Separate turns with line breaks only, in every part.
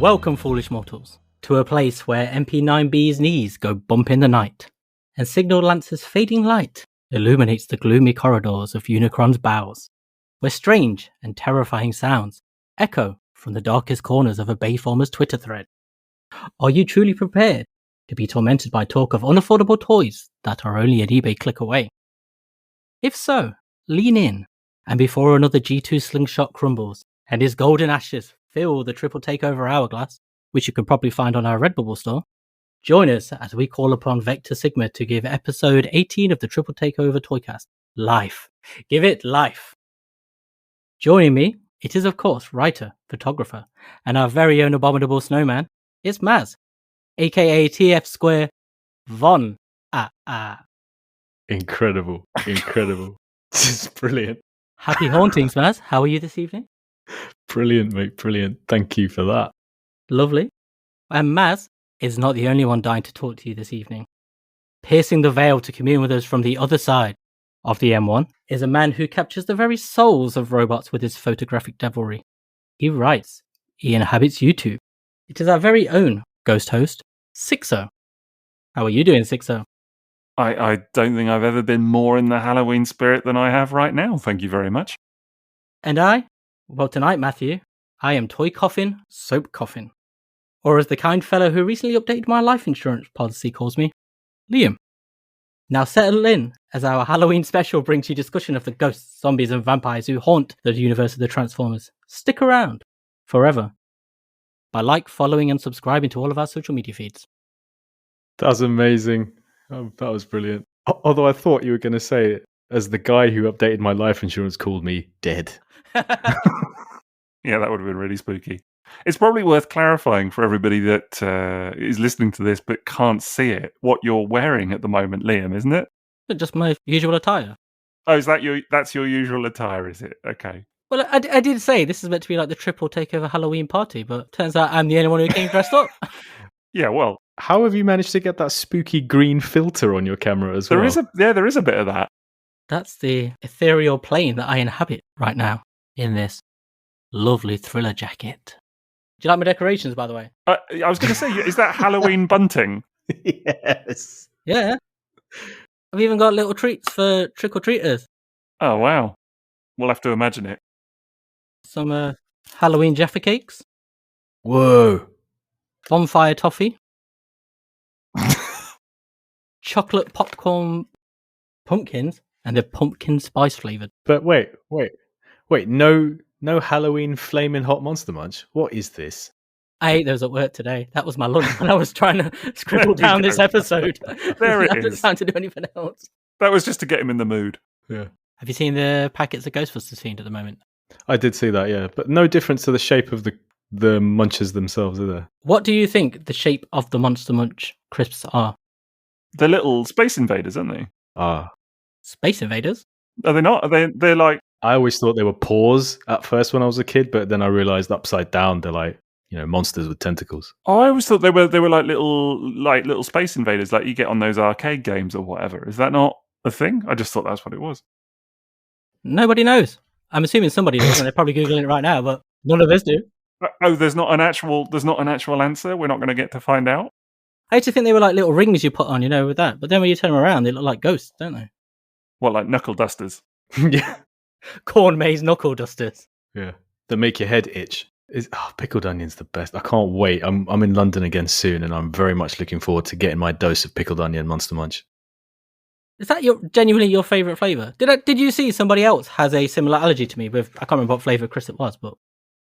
Welcome, foolish mortals, to a place where MP9B's knees go bump in the night, and Signal Lancer's fading light illuminates the gloomy corridors of Unicron's bowels, where strange and terrifying sounds echo from the darkest corners of a Bayformer's Twitter thread. Are you truly prepared to be tormented by talk of unaffordable toys that are only an eBay click away? If so, lean in, and before another G2 slingshot crumbles and his golden ashes fill the triple takeover hourglass, which you can probably find on our Redbubble store, join us as we call upon Vector Sigma to give episode 18 of the Triple Takeover Toycast life. Give it life. Joining me, it is of course writer, photographer, and our very own abominable snowman. It's M.A.S.K, aka TFsquareone.
Incredible. This is brilliant.
Happy hauntings, M.A.S. How are you this evening?
Brilliant, mate. Brilliant. Thank you for that.
Lovely. And M.A.S. is not the only one dying to talk to you this evening. Piercing the veil to commune with us from the other side of the M1 is a man who captures the very souls of robots with his photographic devilry. He writes, he inhabits YouTube. It is our very own ghost host, Sixo. How are you doing, Sixo?
I don't think I've ever been more in the Halloween spirit than I have right now. Thank you very much.
And I? Well, tonight, Matthew, I am Toy Coffin, Soap Coffin. Or as the kind fellow who recently updated my life insurance policy calls me, Liam. Now settle in, as our Halloween special brings you discussion of the ghosts, zombies and vampires who haunt the universe of the Transformers. Stick around forever by following and subscribing to all of our social media feeds.
That was amazing. Oh, that was brilliant. Although I thought you were going to say, as the guy who updated my life insurance called me dead.
Yeah, that would have been really spooky. It's probably worth clarifying for everybody that is listening to this but can't see it, what you're wearing at the moment, Liam, isn't it?
Just my usual attire.
Oh, is that that's your usual attire, is it? Okay.
Well, I did say this is meant to be like the triple takeover Halloween party, but turns out I'm the only one who came dressed up.
Yeah, well.
How have you managed to get that spooky green filter on your camera as well?
There is a bit of that.
That's the ethereal plane that I inhabit right now in this lovely thriller jacket. Do you like my decorations, by the way?
I was going to say, is that Halloween bunting?
Yes.
Yeah. I've even got little treats for trick-or-treaters.
Oh, wow. We'll have to imagine it.
Some Halloween Jaffa cakes.
Whoa.
Bonfire toffee. Chocolate popcorn pumpkins, and they're pumpkin spice flavoured.
But wait. No Halloween flaming hot Monster Munch? What is this?
I ate those at work today. That was my lunch when I was trying to scribble down this episode.
There it
I didn't
is.
time to do anything else.
That was just to get him in the mood.
Yeah.
Have you seen the packets of Ghostbusters themed at the moment?
I did see that, yeah. But no difference to the shape of the munches themselves, is there?
What do you think the shape of the Monster Munch crisps are?
They're little space invaders, aren't they?
Ah.
Space invaders?
Are they not? They're like...
I always thought they were paws at first when I was a kid, but then I realised upside down they're like, monsters with tentacles.
Oh, I always thought they were like little space invaders, like you get on those arcade games or whatever. Is that not a thing? I just thought that's what it was.
Nobody knows. I'm assuming somebody does, and they're probably Googling it right now, but none of us do.
Oh, there's not an actual answer? We're not going to get to find out?
I used to think they were like little rings you put on, with that. But then when you turn them around, they look like ghosts, don't they?
What, like knuckle dusters?
Yeah.
Corn maze knuckle dusters.
Yeah. That make your head itch. Pickled onion's the best. I can't wait. I'm in London again soon, and I'm very much looking forward to getting my dose of pickled onion Monster Munch.
Is that genuinely your favourite flavour? Did you see somebody else has a similar allergy to me with, I can't remember what flavour Chris it was, but...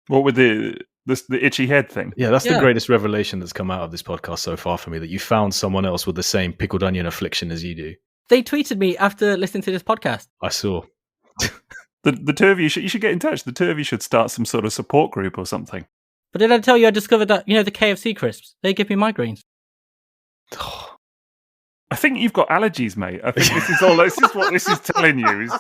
What with the itchy head thing?
Yeah, that's the greatest revelation that's come out of this podcast so far for me, that you found someone else with the same pickled onion affliction as you do.
They tweeted me after listening to this podcast.
I saw.
The two of you should get in touch. The two of you should start some sort of support group or something.
But did I tell you I discovered that, the KFC crisps, they give me migraines.
I think you've got allergies, mate. I think this is what this is telling you.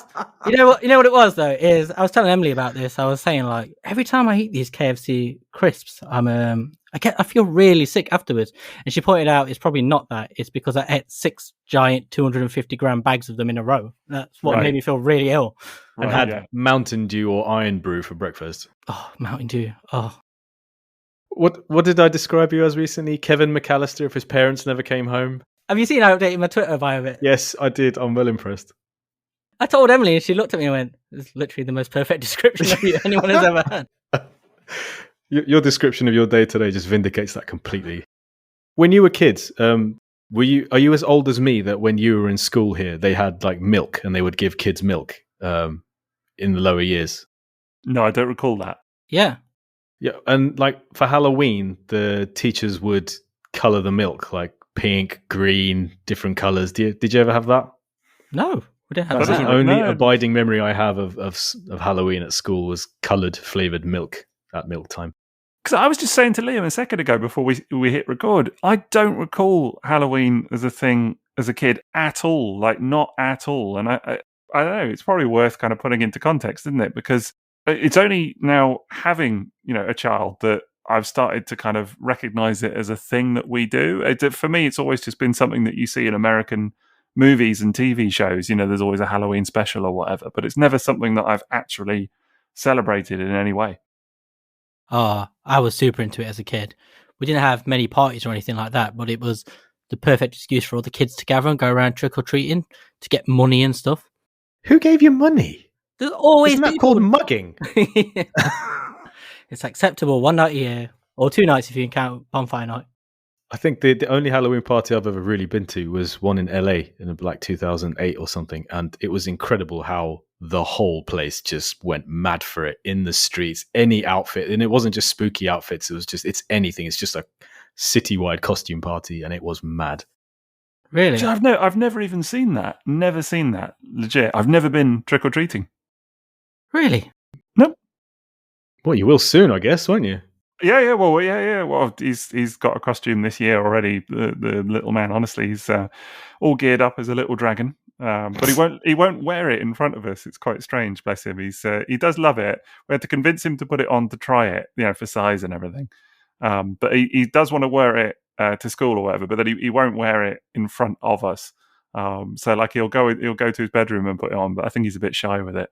You know what it was though, is I was telling Emily about this. I was saying like every time I eat these KFC crisps, I feel really sick afterwards. And she pointed out it's probably not that. It's because I ate 6 giant 250-gram bags of them in a row. That's what made me feel really ill.
And had Mountain Dew or Iron Brew for breakfast.
Oh, Mountain Dew. Oh.
What did I describe you as recently? Kevin McAllister if his parents never came home?
Have you seen I updated my Twitter bio of it?
Yes, I did. I'm well impressed.
I told Emily and she looked at me and went, "It's literally the most perfect description of you anyone has ever had."
Your description of your day today just vindicates that completely. When you were kids, are you as old as me that when you were in school here, they had like milk and they would give kids milk in the lower years?
No, I don't recall that.
Yeah.
Yeah, and like for Halloween, the teachers would color the milk like pink, green, different colors. Did you ever have that?
No, we didn't have
That's
that.
the only abiding memory I have of Halloween at school was coloured flavoured milk at milk time.
Because I was just saying to Liam a second ago before we hit record, I don't recall Halloween as a thing as a kid at all, like not at all. And I don't know, it's probably worth kind of putting into context, isn't it? Because it's only now having, a child that I've started to kind of recognise it as a thing that we do. For me, it's always just been something that you see in American movies and TV shows. There's always a Halloween special or whatever, but it's never something that I've actually celebrated in any way.
I was super into it as a kid. We didn't have many parties or anything like that, but it was the perfect excuse for all the kids to gather and go around trick-or-treating to get money and stuff.
Who gave you money?
There's always
Isn't that
people...
called mugging?
It's acceptable 1 night a year, or 2 nights if you can count bonfire night.
I think the only Halloween party I've ever really been to was one in LA in like 2008 or something, and it was incredible how the whole place just went mad for it in the streets. Any outfit, and it wasn't just spooky outfits. It's anything. It's just a citywide costume party, and it was mad.
Really?
I've never even seen that. Never seen that. Legit. I've never been trick or treating.
Really?
Nope.
Well, you will soon, I guess, won't you?
Yeah. Well, he's got a costume this year already. The little man, honestly, he's all geared up as a little dragon. But he won't wear it in front of us. It's quite strange, bless him. He does love it. We had to convince him to put it on to try it, for size and everything. But he does want to wear it to school or whatever. But then he won't wear it in front of us. So like he'll go to his bedroom and put it on. But I think he's a bit shy with it.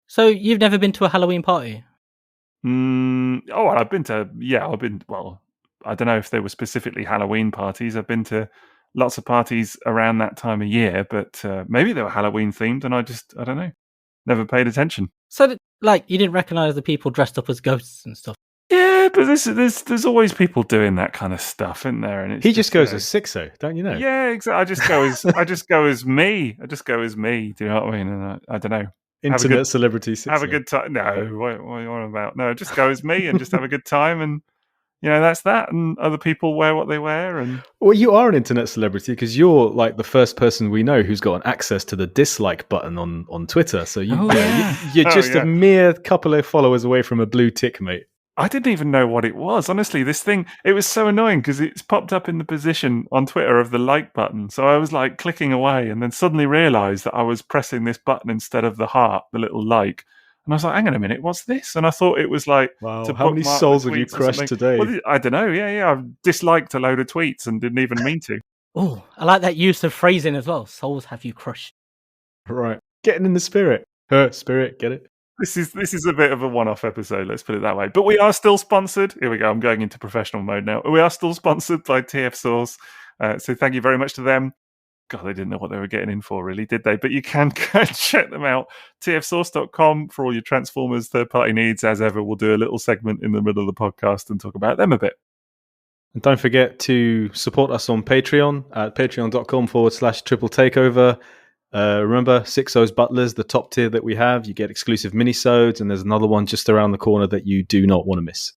So you've never been to a Halloween party?
I've been to. Well, I don't know if they were specifically Halloween parties. I've been to lots of parties around that time of year, but maybe they were Halloween themed, and I don't know, never paid attention.
So, you didn't recognise the people dressed up as ghosts and stuff?
Yeah, but there's always people doing that kind of stuff, isn't there? And
he just goes as Sixo, don't you know?
Yeah, exactly. I just go as me. Do you know what I mean? And I don't know.
Internet celebrity Sixo.
Have a good time. No, what are you on about? No, just go as me and just have a good time, and that's that. And other people wear what they wear. And
well, you are an internet celebrity because you're like the first person we know who's got an access to the dislike button on Twitter. So you're just a mere couple of followers away from a blue tick, mate.
I didn't even know what it was. Honestly, this thing, it was so annoying because it's popped up in the position on Twitter of the like button. So I was like clicking away and then suddenly realized that I was pressing this button instead of the heart, the little like. And I was like, hang on a minute, what's this? And I thought it was like...
Wow, how many souls have you crushed today?
Well, I don't know. Yeah. I've disliked a load of tweets and didn't even mean to.
Oh, I like that use of phrasing as well. Souls have you crushed.
Right. Getting in the spirit. Spirit, get it?
This is a bit of a one-off episode, let's put it that way. But we are still sponsored. Here we go. I'm going into professional mode now. We are still sponsored by TF Sauce. So thank you very much to them. God, they didn't know what they were getting in for, really, did they? But you can go and check them out. tfsauce.com for all your Transformers third-party needs. As ever, we'll do a little segment in the middle of the podcast and talk about them a bit.
And don't forget to support us on Patreon at patreon.com/triple takeover. Remember, Sixo's Butlers, the top tier that we have. You get exclusive minisodes, and there's another one just around the corner that you do not want to miss.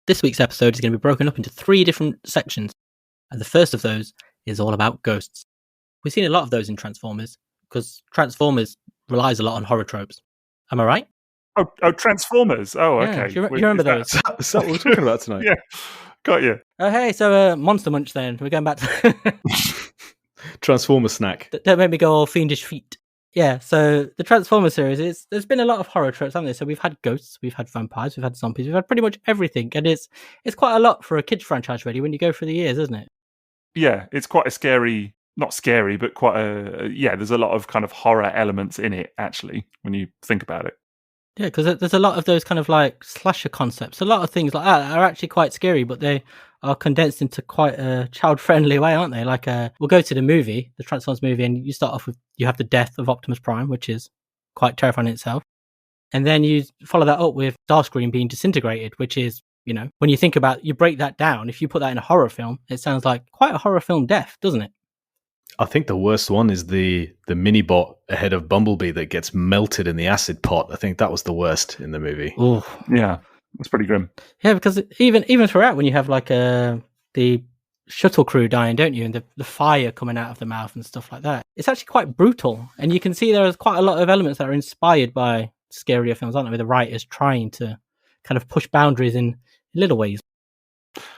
This week's episode is going to be broken up into 3 different sections, and the first of those is all about ghosts. We've seen a lot of those in Transformers, because Transformers relies a lot on horror tropes. Am I right?
Oh, Transformers. Oh,
yeah,
okay.
You remember those?
Is that what we're talking about tonight?
Yeah. Got you.
Oh, hey, so Monster Munch then. We're going back to...
Transformer snack.
Don't make me go all fiendish feet. Yeah, so the Transformer series, there's been a lot of horror tropes, haven't there? So we've had ghosts, we've had vampires, we've had zombies, we've had pretty much everything. And it's quite a lot for a kids franchise, really, when you go through the years, isn't it?
Yeah, it's quite a scary not scary, but quite there's a lot of kind of horror elements in it, actually, when you think about it.
Yeah, because there's a lot of those kind of like slasher concepts. A lot of things like that are actually quite scary, but they are condensed into quite a child-friendly way, aren't they? Like, we'll go to the movie, the Transformers movie, and you start off with, you have the death of Optimus Prime, which is quite terrifying in itself. And then you follow that up with Starscream being disintegrated, which is, when you think about, you break that down, if you put that in a horror film, it sounds like quite a horror film death, doesn't it?
I think the worst one is the mini-bot ahead of Bumblebee that gets melted in the acid pot. I think that was the worst in the movie.
Oh,
yeah, that's pretty grim.
Yeah, because even throughout, when you have like the shuttle crew dying, don't you, and the fire coming out of the mouth and stuff like that, it's actually quite brutal. And you can see there's quite a lot of elements that are inspired by scarier films, aren't there? With the writers trying to kind of push boundaries in little ways.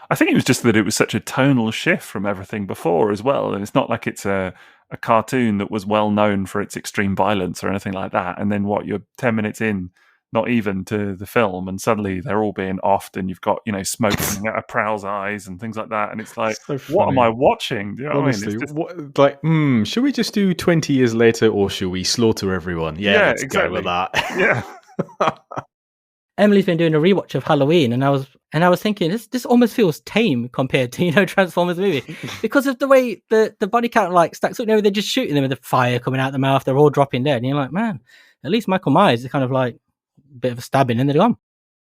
I think it was just that it was such a tonal shift from everything before as well. And it's not like it's a cartoon that was well known for its extreme violence or anything like that. And then you're 10 minutes in, not even to the film, and suddenly they're all being offed and you've got, smoke coming out of Prowl's eyes and things like that. And it's like,
so
what am I watching? Do you know
Honestly,
what I mean?
should we just do 20 years later or should we slaughter everyone? Yeah, let's go with that.
Yeah.
Emily's been doing a rewatch of Halloween, and I was thinking this almost feels tame compared to Transformers movie because of the way the body count like stacks up. They're just shooting them with the fire coming out the mouth. They're all dropping dead, and you're like, man, at least Michael Myers is kind of like a bit of a stabbing, and they're gone.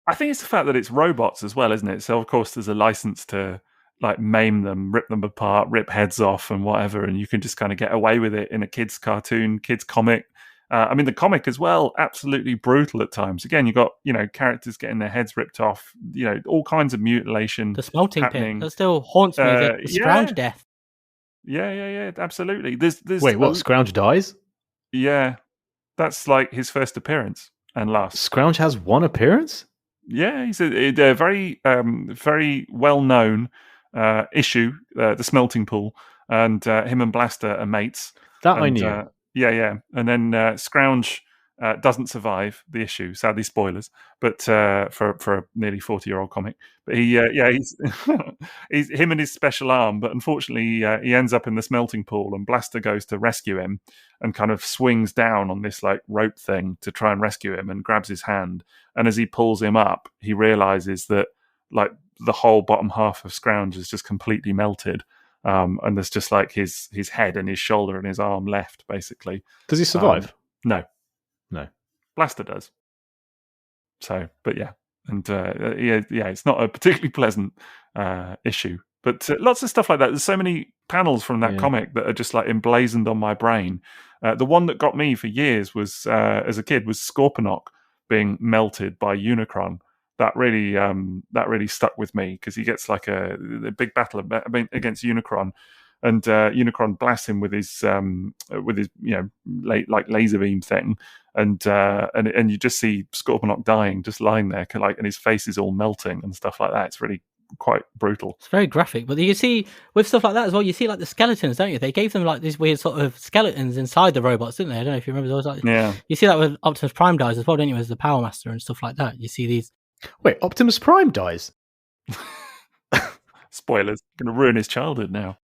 I think it's the fact that it's robots as well, isn't it? So of course there's a license to like maim them, rip them apart, rip heads off, and whatever, and you can just kind of get away with it in a kids' cartoon, kids' comic. The comic as well, absolutely brutal at times. Again, you got characters getting their heads ripped off, all kinds of mutilation.
The smelting
happening.
Pit that still haunts me. The Scrounge death.
Yeah, absolutely. There's
Wait, what? Scrounge dies?
Yeah, that's like his first appearance and last.
Scrounge has one appearance?
Yeah, he's a very very well known issue, the smelting pool, and him and Blaster are mates.
That I knew.
Yeah. And then Scrounge doesn't survive the issue. Sadly, spoilers. But for a nearly 40-year-old comic, but he's he's him and his special arm. But unfortunately, he ends up in the smelting pool, and Blaster goes to rescue him, and kind of swings down on this like rope thing to try and rescue him, and grabs his hand. And as he pulls him up, he realizes that like the whole bottom half of Scrounge is just completely melted. And there's just like his head and his shoulder and his arm left, basically.
Does he survive?
No.
Blaster
does. So, but yeah, and it's not a particularly pleasant issue. But lots of stuff like that. There's so many panels from that comic that are just like emblazoned on my brain. The one that got me for years was, as a kid, was Scorponok being melted by Unicron. That really stuck with me because he gets like a big battle against Unicron, and Unicron blasts him with his like laser beam thing, and you just see Scorponok dying, just lying there, like, and his face is all melting and stuff like that. It's really quite brutal.
It's very graphic, but you see with stuff like that as well. You see like the skeletons, don't you? They gave them like these weird sort of skeletons inside the robots, didn't they? I don't know if you remember those. Like,
yeah,
you see that with Optimus Prime dies as well, don't you? As the Power Master and stuff like that. You see these.
Wait, Optimus Prime dies?
Spoilers. Going to ruin his childhood now.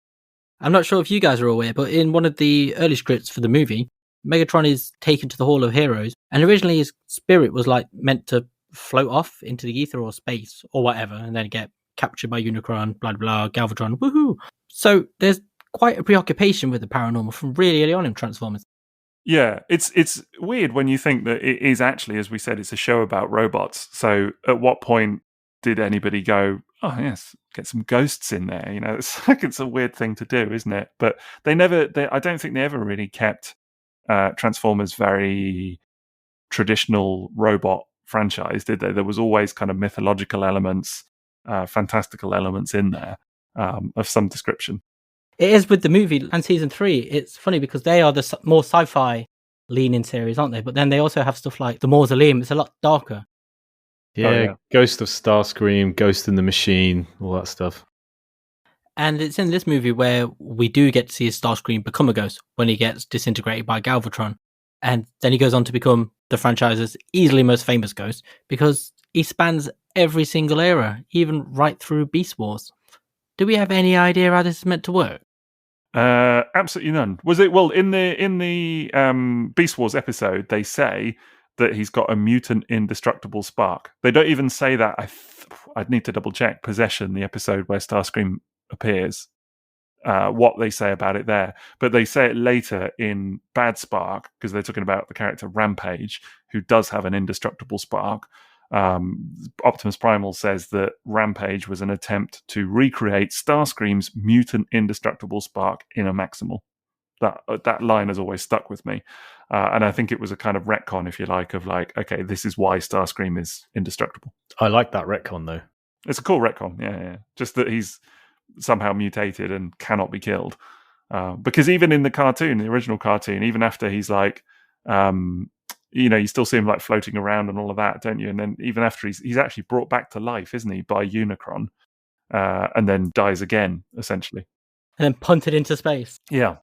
I'm not sure if you guys are aware, but in one of the early scripts for the movie, Megatron is taken to the Hall of Heroes, and originally his spirit was like meant to float off into the ether or space or whatever, and then get captured by Unicron, blah blah, Galvatron, woohoo! So there's quite a preoccupation with the paranormal from really early on in Transformers.
Yeah, it's weird when you think that it is actually, as we said, it's a show about robots. So at what point did anybody go, oh yes, get some ghosts in there? It's like, it's a weird thing to do, isn't it? But I don't think they ever really kept Transformers very traditional robot franchise, did they? There was always kind of mythological elements, fantastical elements in there of some description.
It is with the movie and season 3. It's funny because they are the more sci-fi leaning series, aren't they? But then they also have stuff like the Mausoleum. It's a lot darker.
Yeah, Ghost of Starscream, Ghost in the Machine, all that stuff.
And it's in this movie where we do get to see Starscream become a ghost when he gets disintegrated by Galvatron. And then he goes on to become the franchise's easily most famous ghost because he spans every single era, even right through Beast Wars. Do we have any idea how this is meant to work?
Absolutely none. Was it? Well, in the Beast Wars episode, they say that he's got a mutant indestructible spark. They don't even say that. I'd need to double check Possession, the episode where Starscream appears. What they say about it there, but they say it later in Bad Spark because they're talking about the character Rampage, who does have an indestructible spark. Optimus Primal says that Rampage was an attempt to recreate Starscream's mutant indestructible spark in a Maximal. That line has always stuck with me, and I think it was a kind of retcon, if you like, of like, okay, this is why Starscream is indestructible.
I like that retcon though.
It's a cool retcon, yeah. Just that he's somehow mutated and cannot be killed, because even in the cartoon, the original cartoon, even after he's like, you still see him like floating around and all of that, don't you? And then even after he's actually brought back to life, isn't he, by Unicron, and then dies again, essentially,
and then punted into space.
Yeah.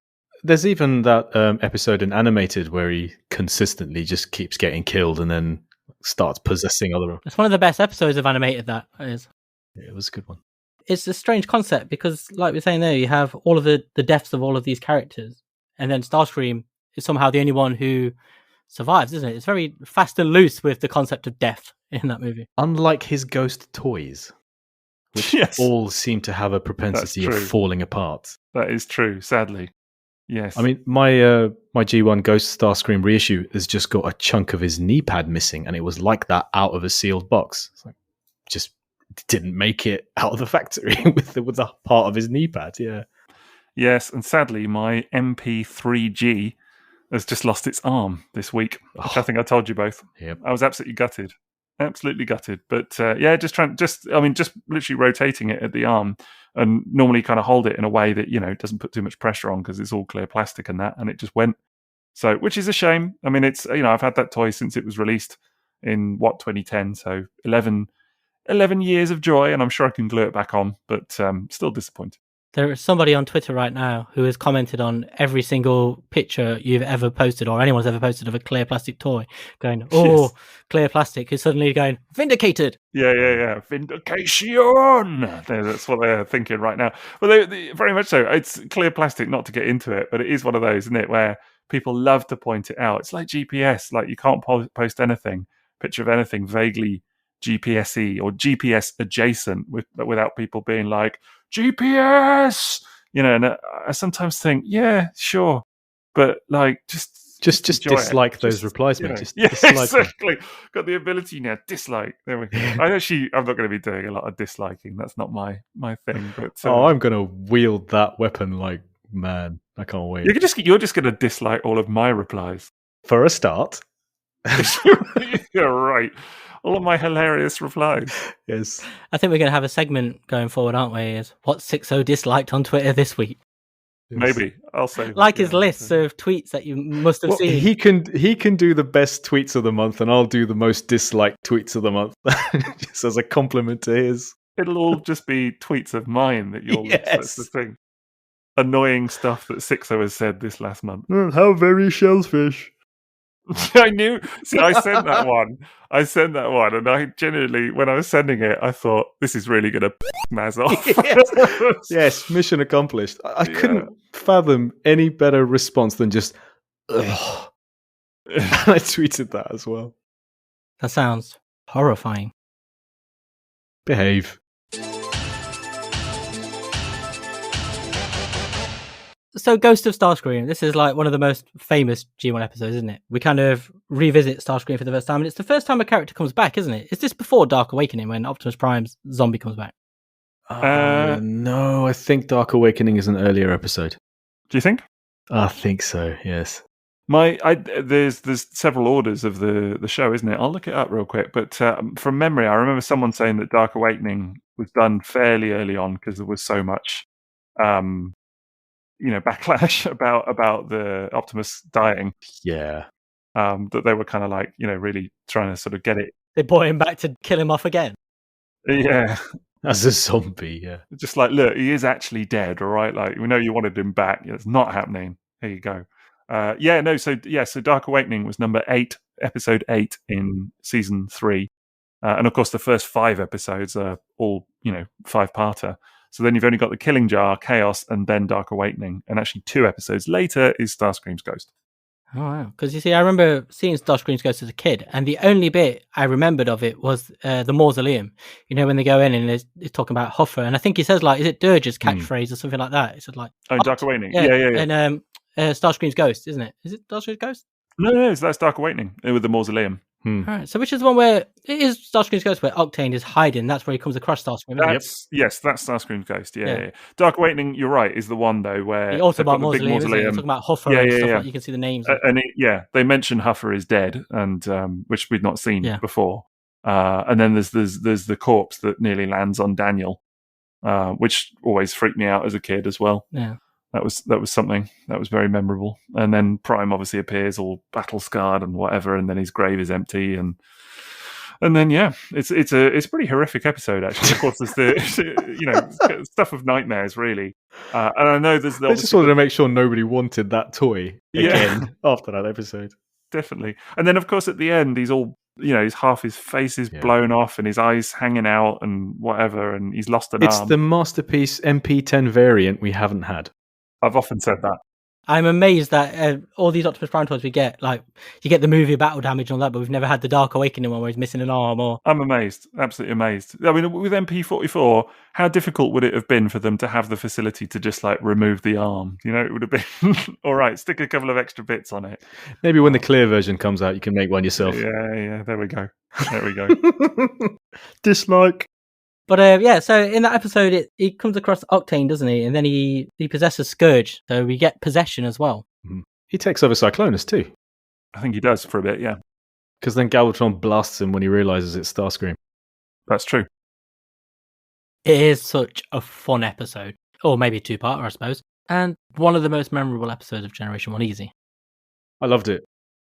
There's even that episode in Animated where he consistently just keeps getting killed and then starts possessing other.
It's one of the best episodes of Animated, that is.
Yeah, it was a good one.
It's a strange concept because, like we're saying there, you have all of the deaths of all of these characters, and then Starscream is somehow the only one who survives, isn't it? It's very fast and loose with the concept of death in that movie.
Unlike his ghost toys, which all seem to have a propensity of falling apart.
That is true, sadly. Yes.
I mean, my G1 Ghost Starscream reissue has just got a chunk of his knee pad missing, and it was like that out of a sealed box. It's like, just didn't make it out of the factory with the part of his knee pad. Yeah.
Yes, and sadly, my MP3G has just lost its arm this week, which I think I told you both.
Yep.
I was absolutely gutted. But just literally rotating it at the arm, and normally kind of hold it in a way that, doesn't put too much pressure on because it's all clear plastic and that, and it just went. So, which is a shame. I mean, it's, I've had that toy since it was released in 2010, so 11 years of joy, and I'm sure I can glue it back on, but still disappointed.
There is somebody on Twitter right now who has commented on every single picture you've ever posted, or anyone's ever posted, of a clear plastic toy, going, "Oh, clear plastic," who's suddenly going, "Vindicated."
Yeah. Vindication. That's what they're thinking right now. Well, they very much so. It's clear plastic, not to get into it, but it is one of those, isn't it, where people love to point it out. It's like GPS. Like, you can't post anything, picture of anything vaguely GPS-y or GPS adjacent without people being like, GPS, and I sometimes think, yeah, sure, but like just
dislike those replies, mate.
Exactly. Got the ability now. Dislike. There we go. I'm not going to be doing a lot of disliking. That's not my thing. But
I'm going to wield that weapon like, man, I can't wait.
You're just going to dislike all of my replies
for a start.
You're right. All of my hilarious replies.
Yes.
I think we're going to have a segment going forward, aren't we? Is what Sixo disliked on Twitter this week.
Yes.
Maybe. I'll say.
Like his lists of tweets that you must have seen.
He can do the best tweets of the month, and I'll do the most disliked tweets of the month, just as a compliment to his.
It'll all just be tweets of mine that you'll.
Yes.
That's the thing. Annoying stuff that Sixo has said this last month.
How very shellfish.
I knew. See, I sent that one, and I genuinely, when I was sending it, I thought, this is really going to Maz off.
Yes, mission accomplished. I couldn't fathom any better response than just, ugh. And I tweeted that as well.
That sounds horrifying.
Behave.
So, Ghost of Starscream, this is like one of the most famous G1 episodes, isn't it? We kind of revisit Starscream for the first time, and it's the first time a character comes back, isn't it? Is this before Dark Awakening, when Optimus Prime's zombie comes back?
No, I think Dark Awakening is an earlier episode.
Do you think?
I think so, yes.
There's several orders of the show, isn't it? I'll look it up real quick, but from memory, I remember someone saying that Dark Awakening was done fairly early on because there was so much... backlash about the Optimus dying.
Yeah.
That they were kind of like, really trying to sort of get it.
They brought him back to kill him off again.
Yeah.
As a zombie, yeah.
Just like, look, he is actually dead, all right? Like, we know you wanted him back. It's not happening. Here you go. So Dark Awakening was number 8, episode 8 in season 3. And of course, the first 5 episodes are all, 5-parter. So then you've only got the Killing Jar, Chaos, and then Dark Awakening. And actually 2 episodes later is Starscream's Ghost.
Oh, wow. Because you see, I remember seeing Starscream's Ghost as a kid, and the only bit I remembered of it was the mausoleum. You know, when they go in and it's talking about Huffer, and I think he says, like, is it Dirge's catchphrase or something like that? It said, like...
Oh, Dark Awakening. Yeah.
And Starscream's Ghost, isn't it? Is it Starscream's Ghost?
No, that's Dark Awakening with the mausoleum.
All right, so which is the one where it is Starscream's Ghost where Octane is hiding? That's where he comes across Starscream.
Yes, that's Starscream's Ghost. Yeah. Dark Awakening, you're right, is the one though where
the Autobot
the big mausoleum.
Talking about Huffer and stuff like you can see the names.
They mention Huffer is dead, and which we'd not seen before. And then there's the corpse that nearly lands on Daniel, which always freaked me out as a kid as well.
Yeah.
That was something that was very memorable. And then Prime obviously appears all battle scarred and whatever, and then his grave is empty, and then it's a pretty horrific episode actually. Of course, there's the stuff of nightmares really, and I know there's.
They just wanted to make sure nobody wanted that toy again after that episode.
Definitely, and then of course at the end he's all. Half his face is blown off and his eyes hanging out and whatever, and he's lost an arm.
It's the masterpiece MP10 variant we haven't had.
I've often said that.
I'm amazed that all these Optimus Prime toys we get, like, you get the movie Battle Damage and all that, but we've never had the Dark Awakening one where he's missing an arm.
I'm amazed, absolutely amazed. I mean, with MP44, how difficult would it have been for them to have the facility to just, like, remove the arm? It would have been, all right, stick a couple of extra bits on it.
Maybe when the clear version comes out, you can make one yourself.
Yeah, there we go.
Dislike.
But so in that episode, he comes across Octane, doesn't he? And then he possesses Scourge, so we get possession as well.
Mm-hmm. He takes over Cyclonus too.
I think he does for a bit, yeah.
Because then Galvatron blasts him when he realizes it's Starscream.
That's true.
It is such a fun episode, or maybe a 2-parter, I suppose, and one of the most memorable episodes of Generation 1 easy.
I loved it.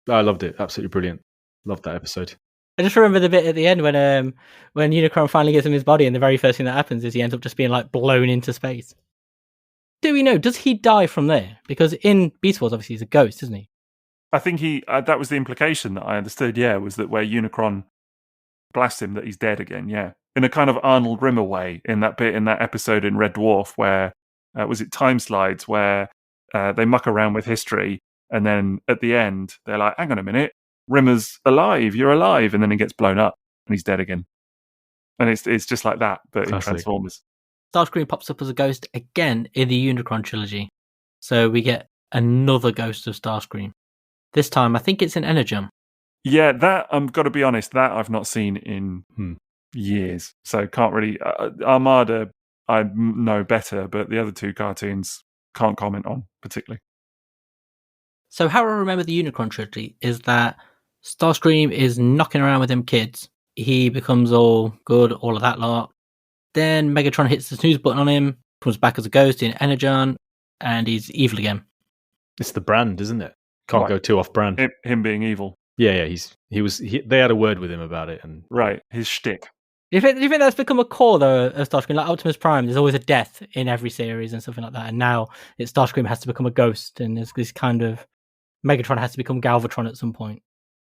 Absolutely brilliant. Loved that episode.
I just remember the bit at the end when Unicron finally gets him his body, and the very first thing that happens is he ends up just being like blown into space. Do we know? Does he die from there? Because in Beast Wars, obviously, he's a ghost, isn't he?
I think he. That was the implication that I understood. Yeah, was that where Unicron blasts him, that he's dead again. Yeah, in a kind of Arnold Rimmer way. In that bit in that episode in Red Dwarf, where was it Time Slides, where they muck around with history, and then at the end they're like, "Hang on a minute. Rimmer's alive, you're alive," and then he gets blown up and he's dead again. And it's just like that, but in Transformers.
Starscream pops up as a ghost again in the Unicron trilogy. So we get another ghost of Starscream. This time, I think it's in Energon.
Yeah, that, I've got to be honest, that I've not seen in years. So can't really... Armada, I know better, but the other 2 cartoons can't comment on particularly.
So how I remember the Unicron trilogy is that Starscream is knocking around with them kids. He becomes all good, all of that lot. Then Megatron hits the snooze button on him, comes back as a ghost in Energon, and he's evil again.
It's the brand, isn't it? Can't go too off brand.
Him being evil.
Yeah. They had a word with him about it, and
right, his shtick.
Do you think that's become a core though of Starscream? Like Optimus Prime, there's always a death in every series and something like that, and now Starscream has to become a ghost, and there's this kind of Megatron has to become Galvatron at some point.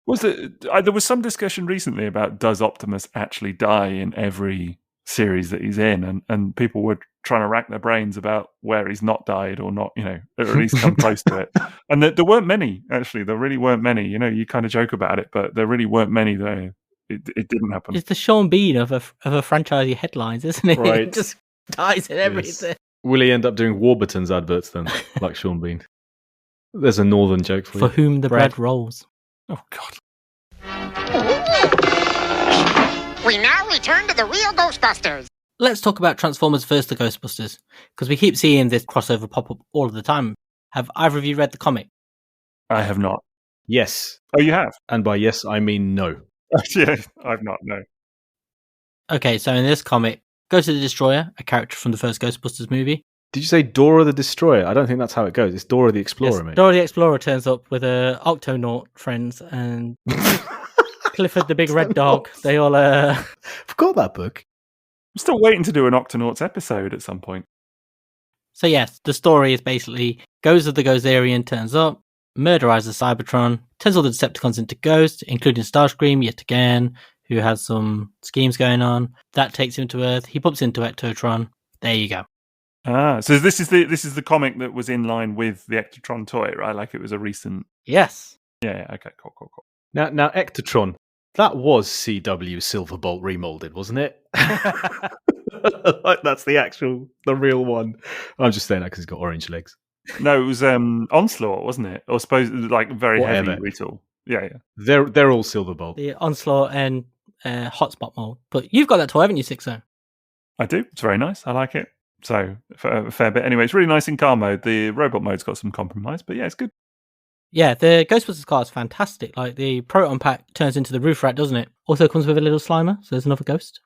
There was some discussion recently about does Optimus actually die in every series that he's in, and people were trying to rack their brains about where he's not died or not, or at least come close to it. And there weren't many, actually. There really weren't many. You kind of joke about it, but there really weren't many there. It didn't happen.
It's the Sean Bean of a franchisee headlines, isn't it?
Right.
It just dies in everything.
Yes. Will he end up doing Warburton's adverts then, like Sean Bean? There's a northern joke for you.
For whom the bread rolls.
Oh, God.
We now return to the real Ghostbusters.
Let's talk about Transformers vs. the Ghostbusters, because we keep seeing this crossover pop up all of the time. Have either of you read the comic?
I have not.
Yes.
Oh, you have?
And by yes, I mean no.
Yeah, I've not, no.
Okay, so in this comic, Ghost of the Destroyer, a character from the first Ghostbusters movie.
Did you say Dora the Destroyer? I don't think that's how it goes. It's Dora the Explorer,
Yes,
mate.
Dora the Explorer turns up with Octonaut friends and Clifford the big red dog. They all...
Forgot that book.
I'm still waiting to do an Octonauts episode at some point.
So yes, the story is basically Ghost of the Gozerian turns up, murderizes Cybertron, turns all the Decepticons into ghosts, including Starscream yet again, who has some schemes going on. That takes him to Earth. He bumps into Ectotron. There you go.
So this is the comic that was in line with the Ectotron toy, right? Like it was a recent.
Yes.
Yeah. Okay. Cool.
Now, Ectotron, that was CW Silverbolt remolded, wasn't it? Like that's the real one. I'm just saying that because he's got orange legs.
No, it was Onslaught, wasn't it? Or suppose like very
Whatever.
heavy retool. Yeah.
They're all Silverbolt.
The Onslaught and Hotspot mold. But you've got that toy, haven't you, Sixo?
I do. It's very nice. I like it. So a fair bit. Anyway, it's really nice in car mode. The robot mode's got some compromise, but yeah, it's good.
Yeah, the Ghostbusters car is fantastic. Like the Proton Pack turns into the roof rat, doesn't it? Also comes with a little Slimer, so there's another ghost.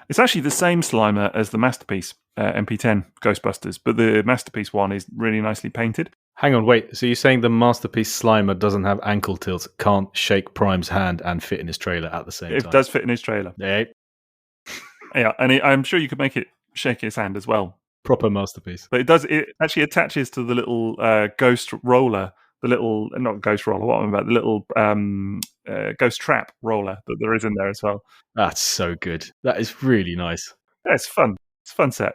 It's actually the same Slimer as the Masterpiece MP10 Ghostbusters, but the Masterpiece one is really nicely painted.
Hang on, wait. So you're saying the Masterpiece Slimer doesn't have ankle tilts, can't shake Prime's hand and fit in his trailer at the same time?
It does fit in his trailer.
Yeah.
Yeah, and I'm sure you could make it shake his hand as well.
Proper Masterpiece.
But it actually attaches to the little ghost roller, not ghost roller, what am I about? The little ghost trap roller that there is in there as well.
That's so good. That is really nice.
Yeah, it's fun. It's a fun set.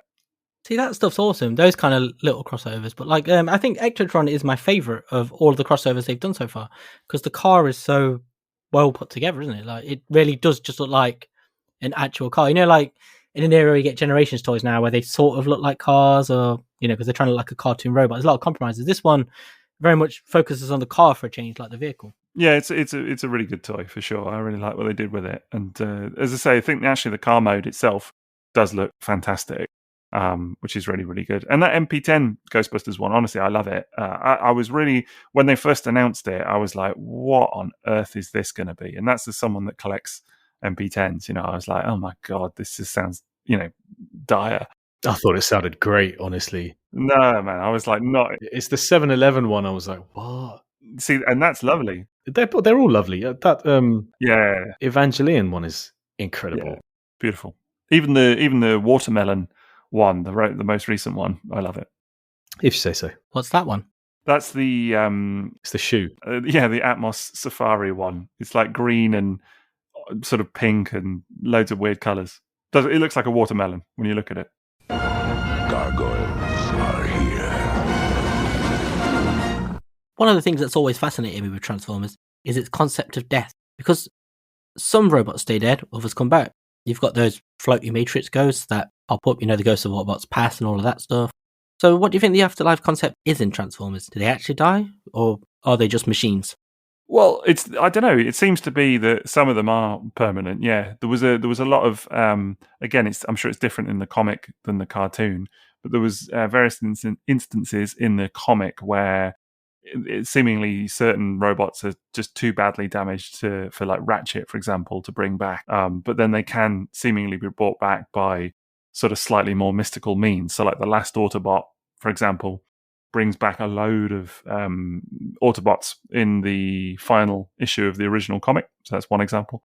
See, that stuff's awesome. Those kind of little crossovers. But like, I think Ectotron is my favourite of all of the crossovers they've done so far because the car is so well put together, isn't it? Like, it really does just look like an actual car. You know, like in an era where you get Generations toys now where they sort of look like cars, or because they're trying to look like a cartoon robot. There's a lot of compromises. This one very much focuses on the car for a change, like the vehicle.
Yeah, it's a really good toy for sure. I really like what they did with it, and as I say, I think actually the car mode itself does look fantastic, which is really, really good. And that MP10 Ghostbusters one, honestly, I love it. I was really, when they first announced it, I was like, what on earth is this going to be? And that's as someone that collects MP10s, I was like, oh my God, this just sounds, dire.
I thought it sounded great, honestly.
No, man, I was like, not.
It's the 7-Eleven one. I was like, what?
See, and that's lovely.
They're all lovely. That
yeah,
Evangelion one is incredible.
Yeah, beautiful. Even the watermelon one, the most recent one, I love it.
If you say so.
What's that one?
That's the
it's the shoe.
The Atmos Safari one. It's like green and sort of pink and loads of weird colours. It looks like a watermelon when you look at it.
Gargoyles are here.
One of the things that's always fascinated me with Transformers is its concept of death. Because some robots stay dead, others come back. You've got those floaty Matrix ghosts that pop up, the ghosts of Autobots past and all of that stuff. So what do you think the afterlife concept is in Transformers? Do they actually die? Or are they just machines?
Well, I don't know. It seems to be that some of them are permanent. Yeah, there was a lot of again. I'm sure it's different in the comic than the cartoon, but there was various instances in the comic where seemingly certain robots are just too badly damaged for like Ratchet, for example, to bring back. But then they can seemingly be brought back by sort of slightly more mystical means. So, like the last Autobot, for example, brings back a load of Autobots in the final issue of the original comic. So that's one example.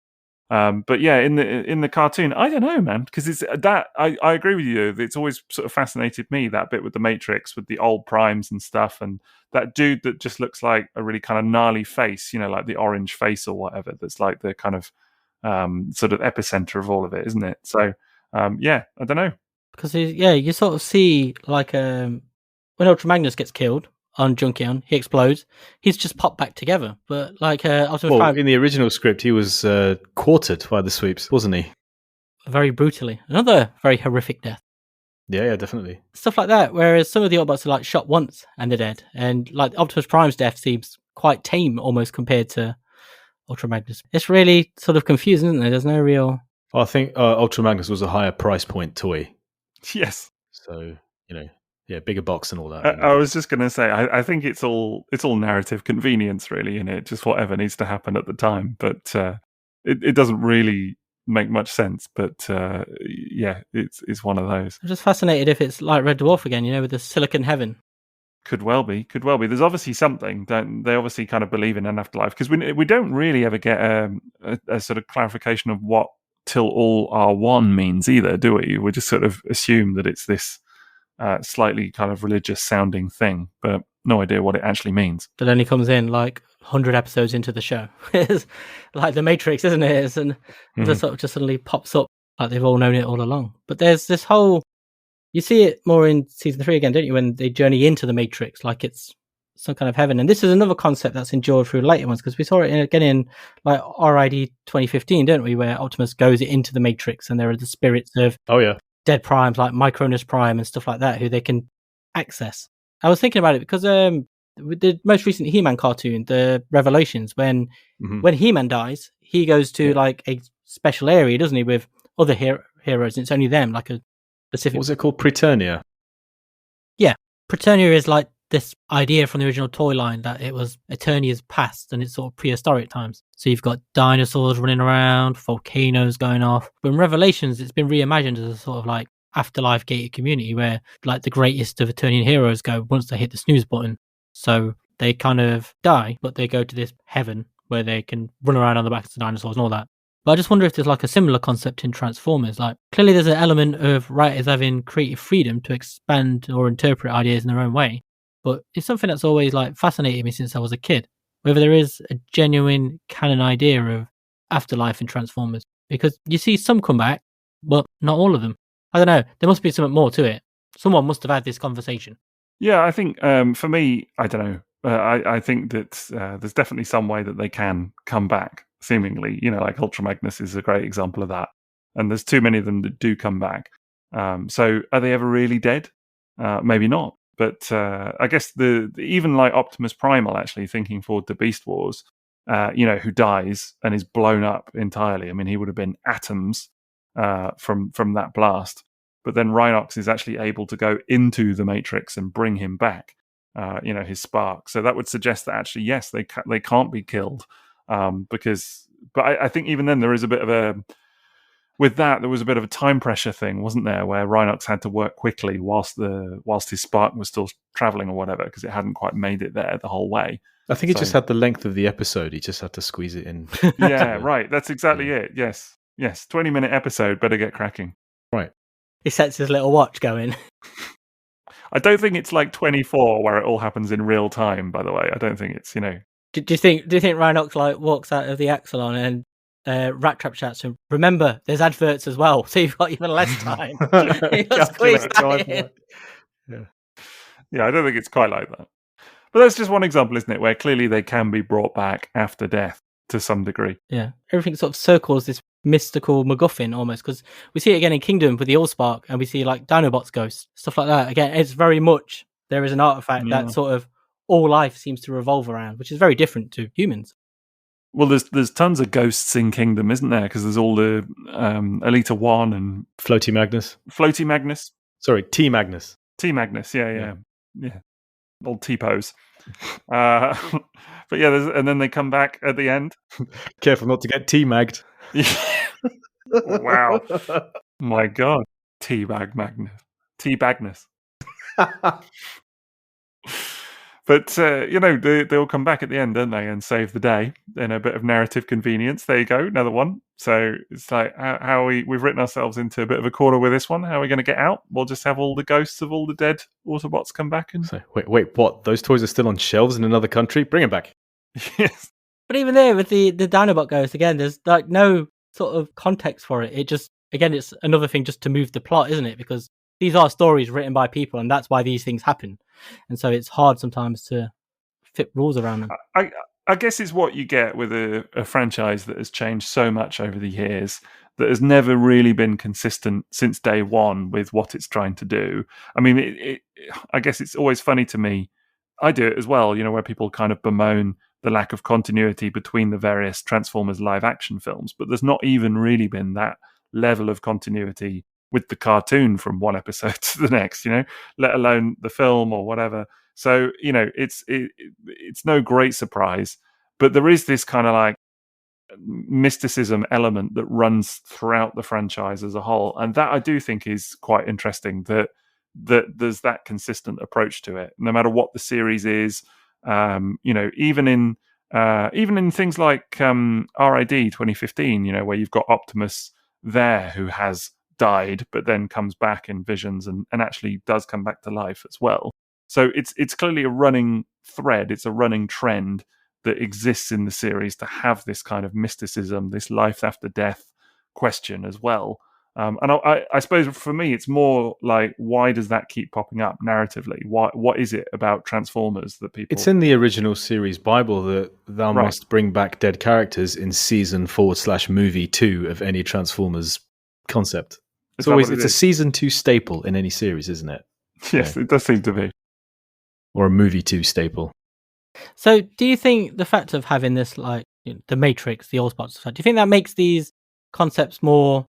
But yeah, in the cartoon, I don't know, man, because it's that I agree with you. It's always sort of fascinated me, that bit with the Matrix, with the old primes and stuff, and that dude that just looks like a really kind of gnarly face, like the orange face or whatever. That's like the kind of sort of epicenter of all of it, isn't it? So yeah, I don't know.
Because you sort of see like when Ultra Magnus gets killed on Junkion, he explodes. He's just popped back together. But like Optimus Prime,
in the original script, he was quartered by the sweeps, wasn't he?
Very brutally. Another very horrific death.
Yeah, definitely.
Stuff like that. Whereas some of the Autobots are like shot once and they're dead. And like Optimus Prime's death seems quite tame almost compared to Ultra Magnus. It's really sort of confusing, isn't there? There's no real...
Well, I think Ultra Magnus was a higher price point toy.
Yes.
So, yeah, bigger box and all that.
I was just going to say, I think it's all narrative convenience, really, in it. Just whatever needs to happen at the time. But it doesn't really make much sense. But yeah, it's one of those.
I'm just fascinated if it's like Red Dwarf again, with the Silicon Heaven.
Could well be. There's obviously something. They obviously kind of believe in an afterlife, because we don't really ever get a sort of clarification of what till all are one means either, do we? We just sort of assume that it's this slightly kind of religious sounding thing, but no idea what it actually means.
That only comes in like 100 episodes into the show. It's like the Matrix, isn't it? And the sort of just suddenly pops up like they've all known it all along. But there's this whole You see it more in season 3 again, don't you? When they journey into the Matrix, like it's some kind of heaven. And this is another concept that's endured through later ones, because we saw it again in like RID 2015, don't we? Where Optimus goes into the Matrix, and there are the spirits of dead primes like Microman Prime and stuff like that, who they can access. I was thinking about it because with the most recent He-Man cartoon, the Revelations, when He-Man dies, he goes to like a special area, doesn't he, with other heroes, and it's only them, like a specific...
What was it called? Preternia?
Yeah. Preternia is like this idea from the original toy line that it was Eternia's past, and it's sort of prehistoric times. So you've got dinosaurs running around, volcanoes going off. But in Revelations, it's been reimagined as a sort of like afterlife gated community where like the greatest of Eternian heroes go once they hit the snooze button. So they kind of die, but they go to this heaven where they can run around on the backs of dinosaurs and all that. But I just wonder if there's like a similar concept in Transformers. Like clearly there's an element of writers having creative freedom to expand or interpret ideas in their own way. But it's something that's always like fascinated me since I was a kid, whether there is a genuine canon idea of afterlife in Transformers. Because you see some come back, but not all of them. I don't know. There must be something more to it. Someone must have had this conversation.
Yeah, I think for me, I don't know. I think that there's definitely some way that they can come back, seemingly. You know, like Ultra Magnus is a great example of that. And there's too many of them that do come back. So are they ever really dead? Maybe not. But I guess even like Optimus Primal, actually, thinking forward to Beast Wars, who dies and is blown up entirely. I mean, he would have been atoms from that blast. But then Rhinox is actually able to go into the Matrix and bring him back, his spark. So that would suggest that actually, yes, they can't be killed. But I think even then there is a bit of with that, there was a bit of a time pressure thing, wasn't there, where Rhinox had to work quickly whilst his spark was still traveling or whatever, because it hadn't quite made it there the whole way.
I think it just had the length of the episode. He just had to squeeze it in.
Yeah, right. That's exactly it. Yes. 20-minute episode. Better get cracking.
Right.
He sets his little watch going.
I don't think it's like 24 where it all happens in real time, by the way. I don't think it's,
Do you think Rhinox like walks out of the Axelon and Rat Trap chats and remember, there's adverts as well, so you've got even less time.
Yeah, I don't think it's quite like that. But that's just one example, isn't it, where clearly they can be brought back after death to some degree.
Yeah, everything sort of circles this mystical MacGuffin almost, because we see it again in Kingdom with the Allspark, and we see like Dinobots ghosts, stuff like that. Again, it's very much there is an artifact that sort of all life seems to revolve around, which is very different to humans.
Well, there's tons of ghosts in Kingdom, isn't there? Because there's all the Elita 1 and
Floaty Magnus. Sorry, T Magnus.
T Magnus, yeah. Old T-pose. But yeah, and then they come back at the end.
Careful not to get T-magged.
Wow. My God. T-Bagnus. But, they all come back at the end, don't they, and save the day in a bit of narrative convenience. There you go, another one. So it's like, we've written ourselves into a bit of a corner with this one. How are we going to get out? We'll just have all the ghosts of all the dead Autobots come back. And
so, wait, what? Those toys are still on shelves in another country? Bring them back.
Yes.
But even there, with the Dinobot ghost, again, there's like no sort of context for it. It just, again, it's another thing just to move the plot, isn't it? Because these are stories written by people, and that's why these things happen. And so it's hard sometimes to fit rules around them.
I guess it's what you get with a franchise that has changed so much over the years, that has never really been consistent since day one with what it's trying to do. I mean, I guess it's always funny to me. I do it as well, where people kind of bemoan the lack of continuity between the various Transformers live action films, but there's not even really been that level of continuity with the cartoon from one episode to the next, let alone the film or whatever. So, it's no great surprise, but there is this kind of like mysticism element that runs throughout the franchise as a whole. And that I do think is quite interesting, that there's that consistent approach to it, no matter what the series is. Even in things like RID 2015, where you've got Optimus there who has died but then comes back in visions and actually does come back to life as well. So it's clearly a running thread, it's a running trend that exists in the series to have this kind of mysticism, this life after death question as well. And I suppose for me, it's more like, why does that keep popping up narratively? What is it about Transformers that people...
It's in the original series Bible that thou
Right.
must bring back dead characters in season /movie 2 of any Transformers concept.
Is that what
It's
it
a
is?
season 2 staple in any series, isn't it?
Yes, it does seem to be.
Or a movie 2 staple.
So, do you think the fact of having this, like, the Matrix, the Allspark stuff, do you think that makes these concepts more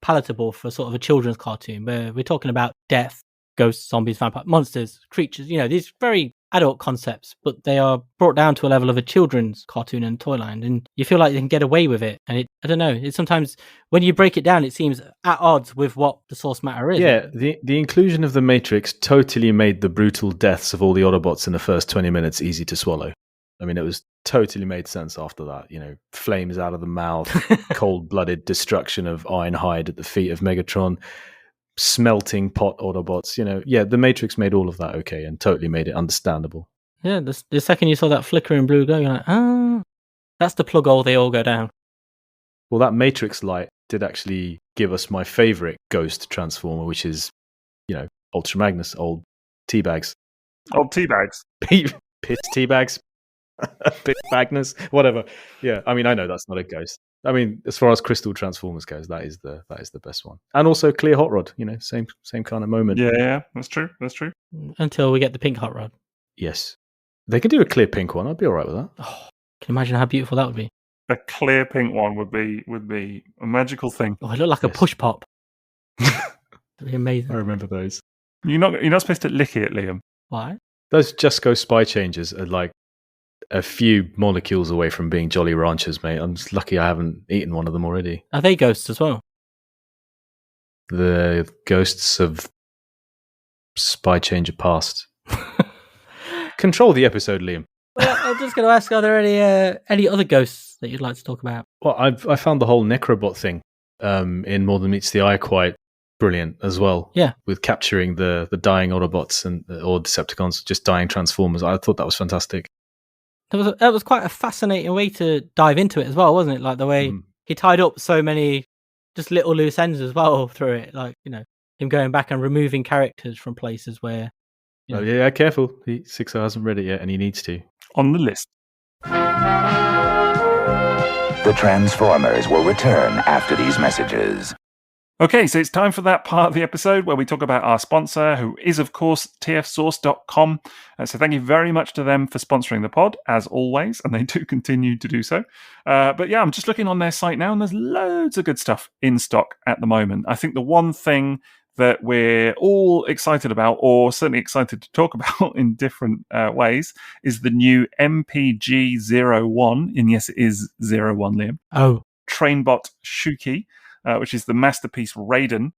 palatable for sort of a children's cartoon, where we're talking about death, ghosts, zombies, vampire monsters, creatures, these very adult concepts, but they are brought down to a level of a children's cartoon and toyland, and you feel like they can get away with it. And I don't know, it's sometimes when you break it down, it seems at odds with what the source matter is.
Yeah, the inclusion of the Matrix totally made the brutal deaths of all the Autobots in the first 20 minutes easy to swallow. I mean, it was totally made sense after that. Flames out of the mouth, cold-blooded destruction of Ironhide at the feet of Megatron, smelting pot Autobots. The Matrix made all of that okay and totally made it understandable.
Yeah, the second you saw that flickering blue glow, you're like, that's the plug hole they all go down.
Well, that Matrix light did actually give us my favorite ghost Transformer, which is, Ultra Magnus, old Teabags.
Old Teabags.
Piss Teabags. Piss Magnus, whatever. Yeah, I mean, I know that's not a ghost. I mean, as far as Crystal Transformers goes, that is the best one. And also Clear Hot Rod, same kind of moment.
Yeah, that's true.
Until we get the pink hot rod.
Yes. They can do a clear pink one. I'd be all right with that.
Oh, can you imagine how beautiful that would be?
A clear pink one would be a magical thing.
Oh, it looked like a push pop. That'd be amazing.
I remember those.
You're not supposed to lick it, Liam.
Why?
Those Just Go Spy changes are like a few molecules away from being Jolly Ranchers, mate. I'm just lucky I haven't eaten one of them already.
Are they ghosts as well?
The ghosts of Spy Changer past. Control the episode, Liam.
Well, I'm just going to ask, are there any other ghosts that you'd like to talk about?
Well, I found the whole Necrobot thing in More Than Meets the Eye quite brilliant as well.
Yeah.
With capturing the dying Autobots or Decepticons, just dying Transformers. I thought that was fantastic.
That was quite a fascinating way to dive into it as well, wasn't it? Like the way he tied up so many just little loose ends as well through it. Like, him going back and removing characters from places where...
Oh, yeah, careful. Sixo hasn't read it yet and he needs to.
On the list.
The Transformers will return after these messages.
Okay, so it's time for that part of the episode where we talk about our sponsor, who is, of course, tfsource.com. So thank you very much to them for sponsoring the pod, as always, and they do continue to do so. But yeah, I'm just looking on their site now, and there's loads of good stuff in stock at the moment. I think the one thing that we're all excited about, or certainly excited to talk about in different ways, is the new MPG-01, and yes, it is 01, Liam.
Oh.
Trainbot Shuki. Which is the Masterpiece Raiden,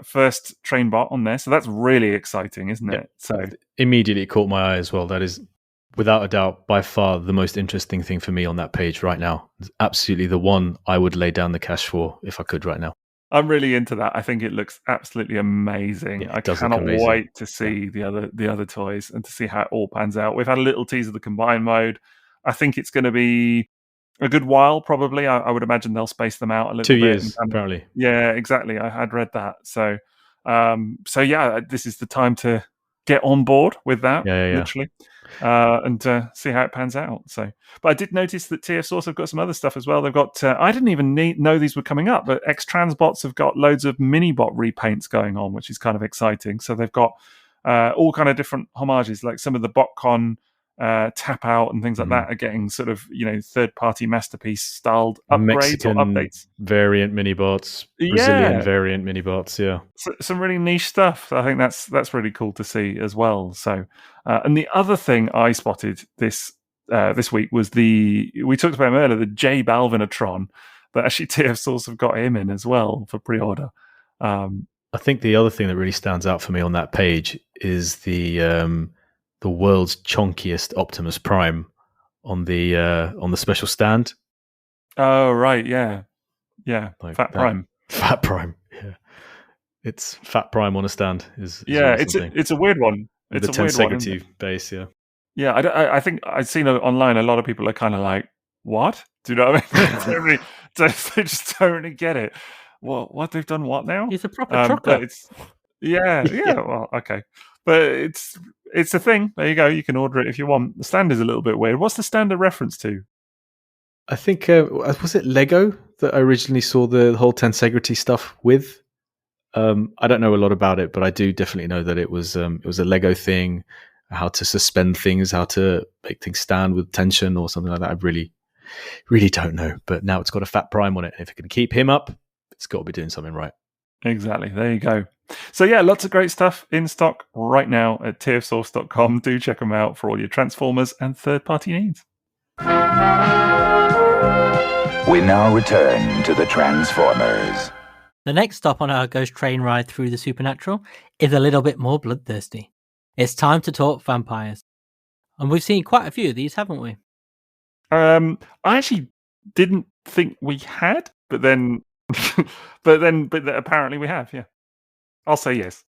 first trainbot on there. So that's really exciting, isn't it? So
immediately caught my eye as well. That is, without a doubt, by far the most interesting thing for me on that page right now. It's absolutely the one I would lay down the cash for if I could right now.
I'm really into that. I think it looks absolutely amazing.
Yeah,
I cannot wait to see the other toys and to see how it all pans out. We've had a little tease of the combined mode. I think it's going to be a good while, probably. I would imagine they'll space them out a little
2
bit.
years, apparently.
Yeah, exactly. I had read that. So yeah, this is the time to get on board with that, literally, and see how it pans out. So, but I did notice that TF Source have got some other stuff as well. They've got, I didn't even know these were coming up, but X-Transbots have got loads of mini-bot repaints going on, which is kind of exciting. So they've got all kind of different homages, like some of the BotCon tap out and things like that are getting sort of third-party Masterpiece styled upgrades
Mexican
or updates,
variant mini-bots, Brazilian variant mini-bots.
So, some really niche stuff. I think that's really cool to see as well. So and the other thing I spotted this week was we talked about him earlier, the J Balvinatron, but actually TF Source have got him in as well for pre-order.
I think the other thing that really stands out for me on that page is the world's chonkiest Optimus Prime on the special stand.
Oh right, yeah,
like
Fat Prime.
Fat Prime, yeah. It's Fat Prime on a stand. Is
it's a weird one.
With
It's
the
a weird one,
Tensegrity base, yeah.
Yeah, I think I've seen online. A lot of people are kind of like, "What? Do you know what I mean?" They just don't really get it. what they've done what now?
He's a proper trucker.
Yeah. Well, okay, but it's a thing. There you go. You can order it if you want. The stand is a little bit weird. What's the stand a reference to?
I think was it Lego that I originally saw the whole tensegrity stuff with. I don't know a lot about it, but I do definitely know that it was a Lego thing, how to suspend things, how to make things stand with tension or something like that. I really, really don't know. But now it's got a fat prime on it, and if it can keep him up, it's got to be doing something right.
Exactly. There you go. So yeah, lots of great stuff in stock right now at tfsource.com. Do check them out for all your Transformers and third-party needs.
We now return to the Transformers.
The next stop on our ghost train ride through the supernatural is a little bit more bloodthirsty. It's time to talk vampires. And we've seen quite a few of these, haven't we?
I actually didn't think we had, but then apparently we have, yeah. I'll say yes.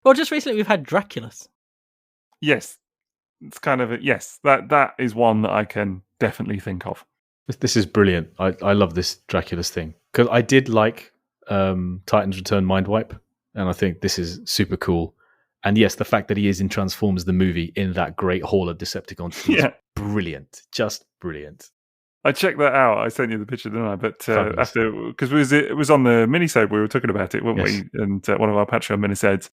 Well, just recently we've had Draculas.
Yes. It's kind of yes. That is one that I can definitely think of.
This is brilliant. I love this Dracula's thing. Because I did like Titan's Return Mind Wipe, and I think this is super cool. And yes, the fact that he is in Transformers the movie in that great hall of Decepticons is brilliant. Just brilliant.
I checked that out. I sent you the picture, didn't I? But after, because it was on the minisode we were talking about it, weren't we? And one of our Patreon minisodes.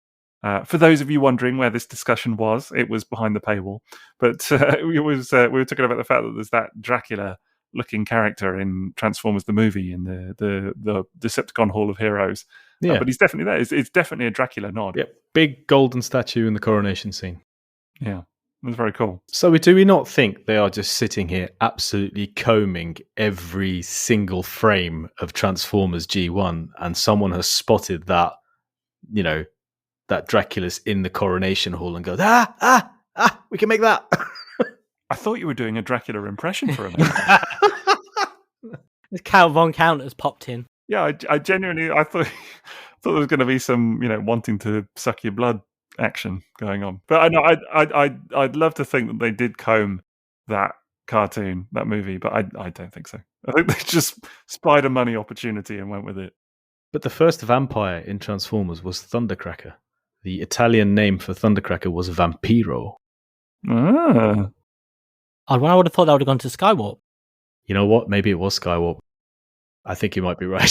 For those of you wondering where this discussion was, it was behind the paywall. But we were talking about the fact that there's that Dracula-looking character in Transformers the movie in the Decepticon Hall of Heroes.
Yeah,
but he's definitely there. It's definitely a Dracula nod.
Yeah, big golden statue in the coronation scene.
Yeah. It was very cool.
So do we not think they are just sitting here absolutely combing every single frame of Transformers G1 and someone has spotted that, that Dracula's in the coronation hall and goes, we can make that.
I thought you were doing a Dracula impression for a minute.
Count Von Count has popped in.
Yeah, I genuinely, I thought there was going to be some, wanting to suck your blood action going on, but I know I'd love to think that they did comb that cartoon, that movie, but I don't think so. I think they just spied a money opportunity and went with it.
But the first vampire in Transformers was Thundercracker. The Italian name for Thundercracker was Vampiro.
Ah.
I would have thought that would have gone to Skywarp.
You know what? Maybe it was Skywarp. I think you might be right.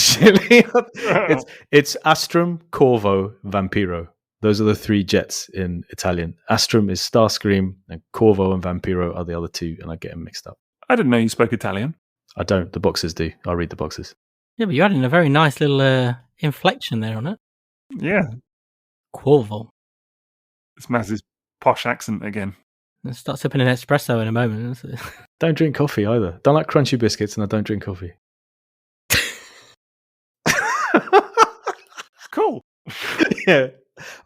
It's Astrum, Corvo, Vampiro. Those are the three jets in Italian. Astrum is Starscream, and Corvo and Vampiro are the other two, and I get them mixed up.
I didn't know you spoke Italian.
I don't. The boxes do. I'll read the boxes.
Yeah, but you added a very nice little inflection there on it.
Yeah.
Corvo.
It's Maz's posh accent again.
I'll start sipping an espresso in a moment.
Don't drink coffee either. Don't like crunchy biscuits, and I don't drink coffee.
Cool.
Yeah.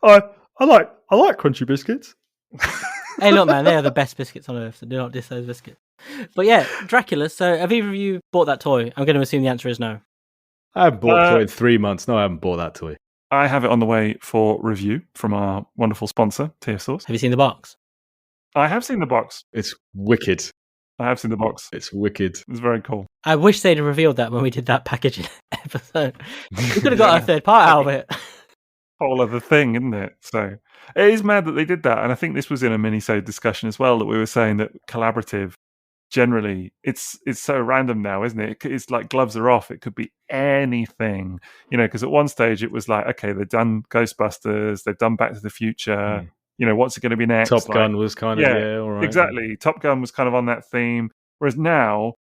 I like crunchy biscuits.
Hey, look, man, they are the best biscuits on earth, so do not diss those biscuits. But yeah, Dracula. So have either of you bought that toy? I'm going to assume the answer is no.
I haven't bought a toy in 3 months. No, I haven't bought that toy.
I have it on the way for review from our wonderful sponsor, TFSource.
Have you seen the box?
I have seen the box.
It's wicked.
I have seen the box.
It's wicked.
It's very cool.
I wish they'd have revealed that when we did that packaging episode. We could have got a third part out of it.
Whole other thing, isn't it? So it is mad that they did that, and I think this was in a mini-sode discussion as well, that we were saying that collaborative generally it's so random now, isn't it? It's like gloves are off. It could be anything, because at one stage it was like, okay, they've done Ghostbusters, they've done Back to the Future. What's it going to be next?
Top Gun was kind of all right.
Exactly. Top Gun was kind of on that theme, whereas now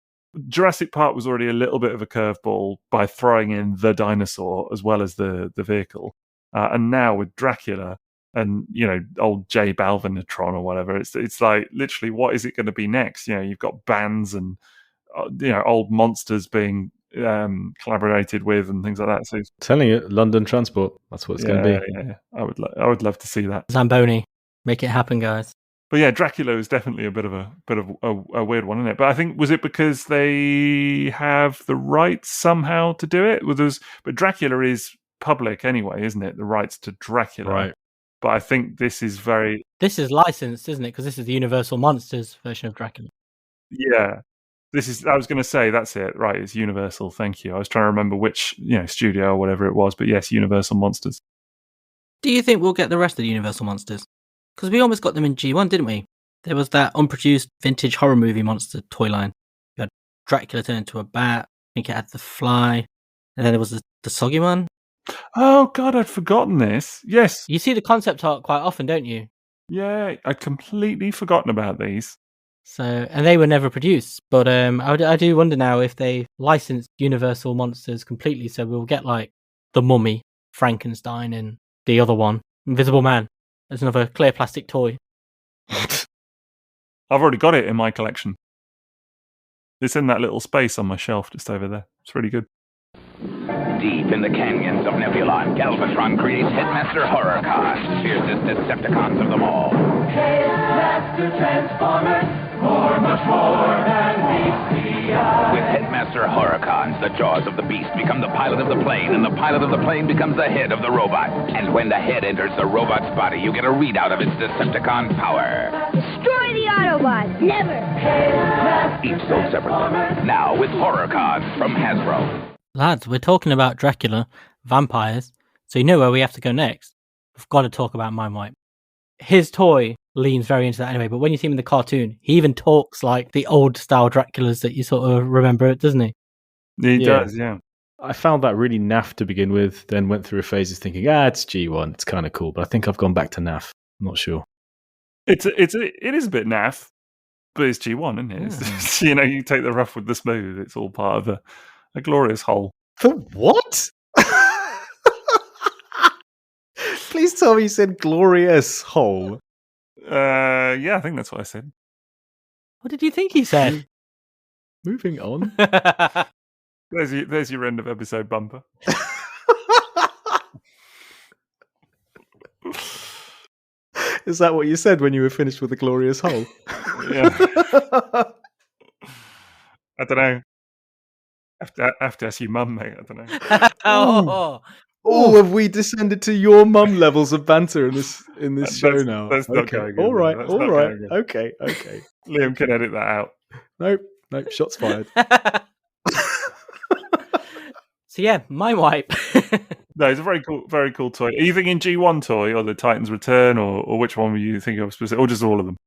Jurassic Park was already a little bit of a curveball by throwing in the dinosaur as well as the vehicle. And now with Dracula and, old J Balvinatron or whatever, it's like literally what is it going to be next? You've got bands and, old monsters being collaborated with and things like that. So
telling you, London Transport, that's what it's going to be.
Yeah. I would love to see that.
Zamboni, make it happen, guys.
But yeah, Dracula is definitely a bit of a weird one, isn't it? But I think, was it because they have the rights somehow to do it? But Dracula is public anyway, isn't it? The rights to Dracula,
right?
But I think this is licensed, isn't it?
Because this is the Universal Monsters version of Dracula.
Yeah, I was going to say, that's it. Right, it's Universal. Thank you. I was trying to remember which studio or whatever it was, but yes, Universal Monsters.
Do you think we'll get the rest of the Universal Monsters? Because we almost got them in G1, didn't we? There was that unproduced vintage horror movie monster toy line. You had Dracula turned into a bat. I think it had the Fly. And then there was the Soggy one.
Oh, God, I'd forgotten this. Yes.
You see the concept art quite often, don't you?
Yeah, I'd completely forgotten about these.
So, and they were never produced, but I do wonder now if they licensed Universal Monsters completely, so we'll get like the Mummy, Frankenstein, and the other one, Invisible Man. There's another clear plastic toy.
I've already got it in my collection. It's in that little space on my shelf just over there. It's really good.
Deep in the canyons of Nebulon, Galvatron creates Headmaster Horrorcon, fiercest Decepticons of them all.
Headmaster Transformers, for much more than meets the eye.
With Headmaster Horrorcons, the jaws of the beast become the pilot of the plane, and the pilot of the plane becomes the head of the robot. And when the head enters the robot's body, you get a readout of its Decepticon power.
Destroy the Autobots! Never!
Each sold separately. Now with Horrorcon from Hasbro.
Lads, we're talking about Dracula, vampires, so you know where we have to go next. We've got to talk about Mind Wipe. His toy leans very into that anyway, but when you see him in the cartoon, he even talks like the old style Draculas that you sort of remember, doesn't he?
He does, yeah.
I found that really naff to begin with, then went through a phase of thinking, it's G1, it's kind of cool, but I think I've gone back to naff. I'm not sure.
It is a bit naff, but it's G1, isn't it? It's, you take the rough with the smooth. It's all part of a glorious whole.
The what? Please tell me you said glorious whole.
Yeah, I think that's what I said.
What did you think he said?
Moving on.
There's your end of episode bumper.
Is that what you said when you were finished with the glorious whole?
Yeah. I don't know. I have to ask your mum, mate. I don't know.
Oh, have we descended to your mum levels of banter in this show now?
That's not going
all right,
That's
all
not
right.
going
Okay.
Liam can edit that out.
Nope, shots fired.
So yeah, Mind Wipe.
No, it's a very cool toy. Are you thinking G1 toy or the Titans Return, or which one were you thinking of specific, or just all of them?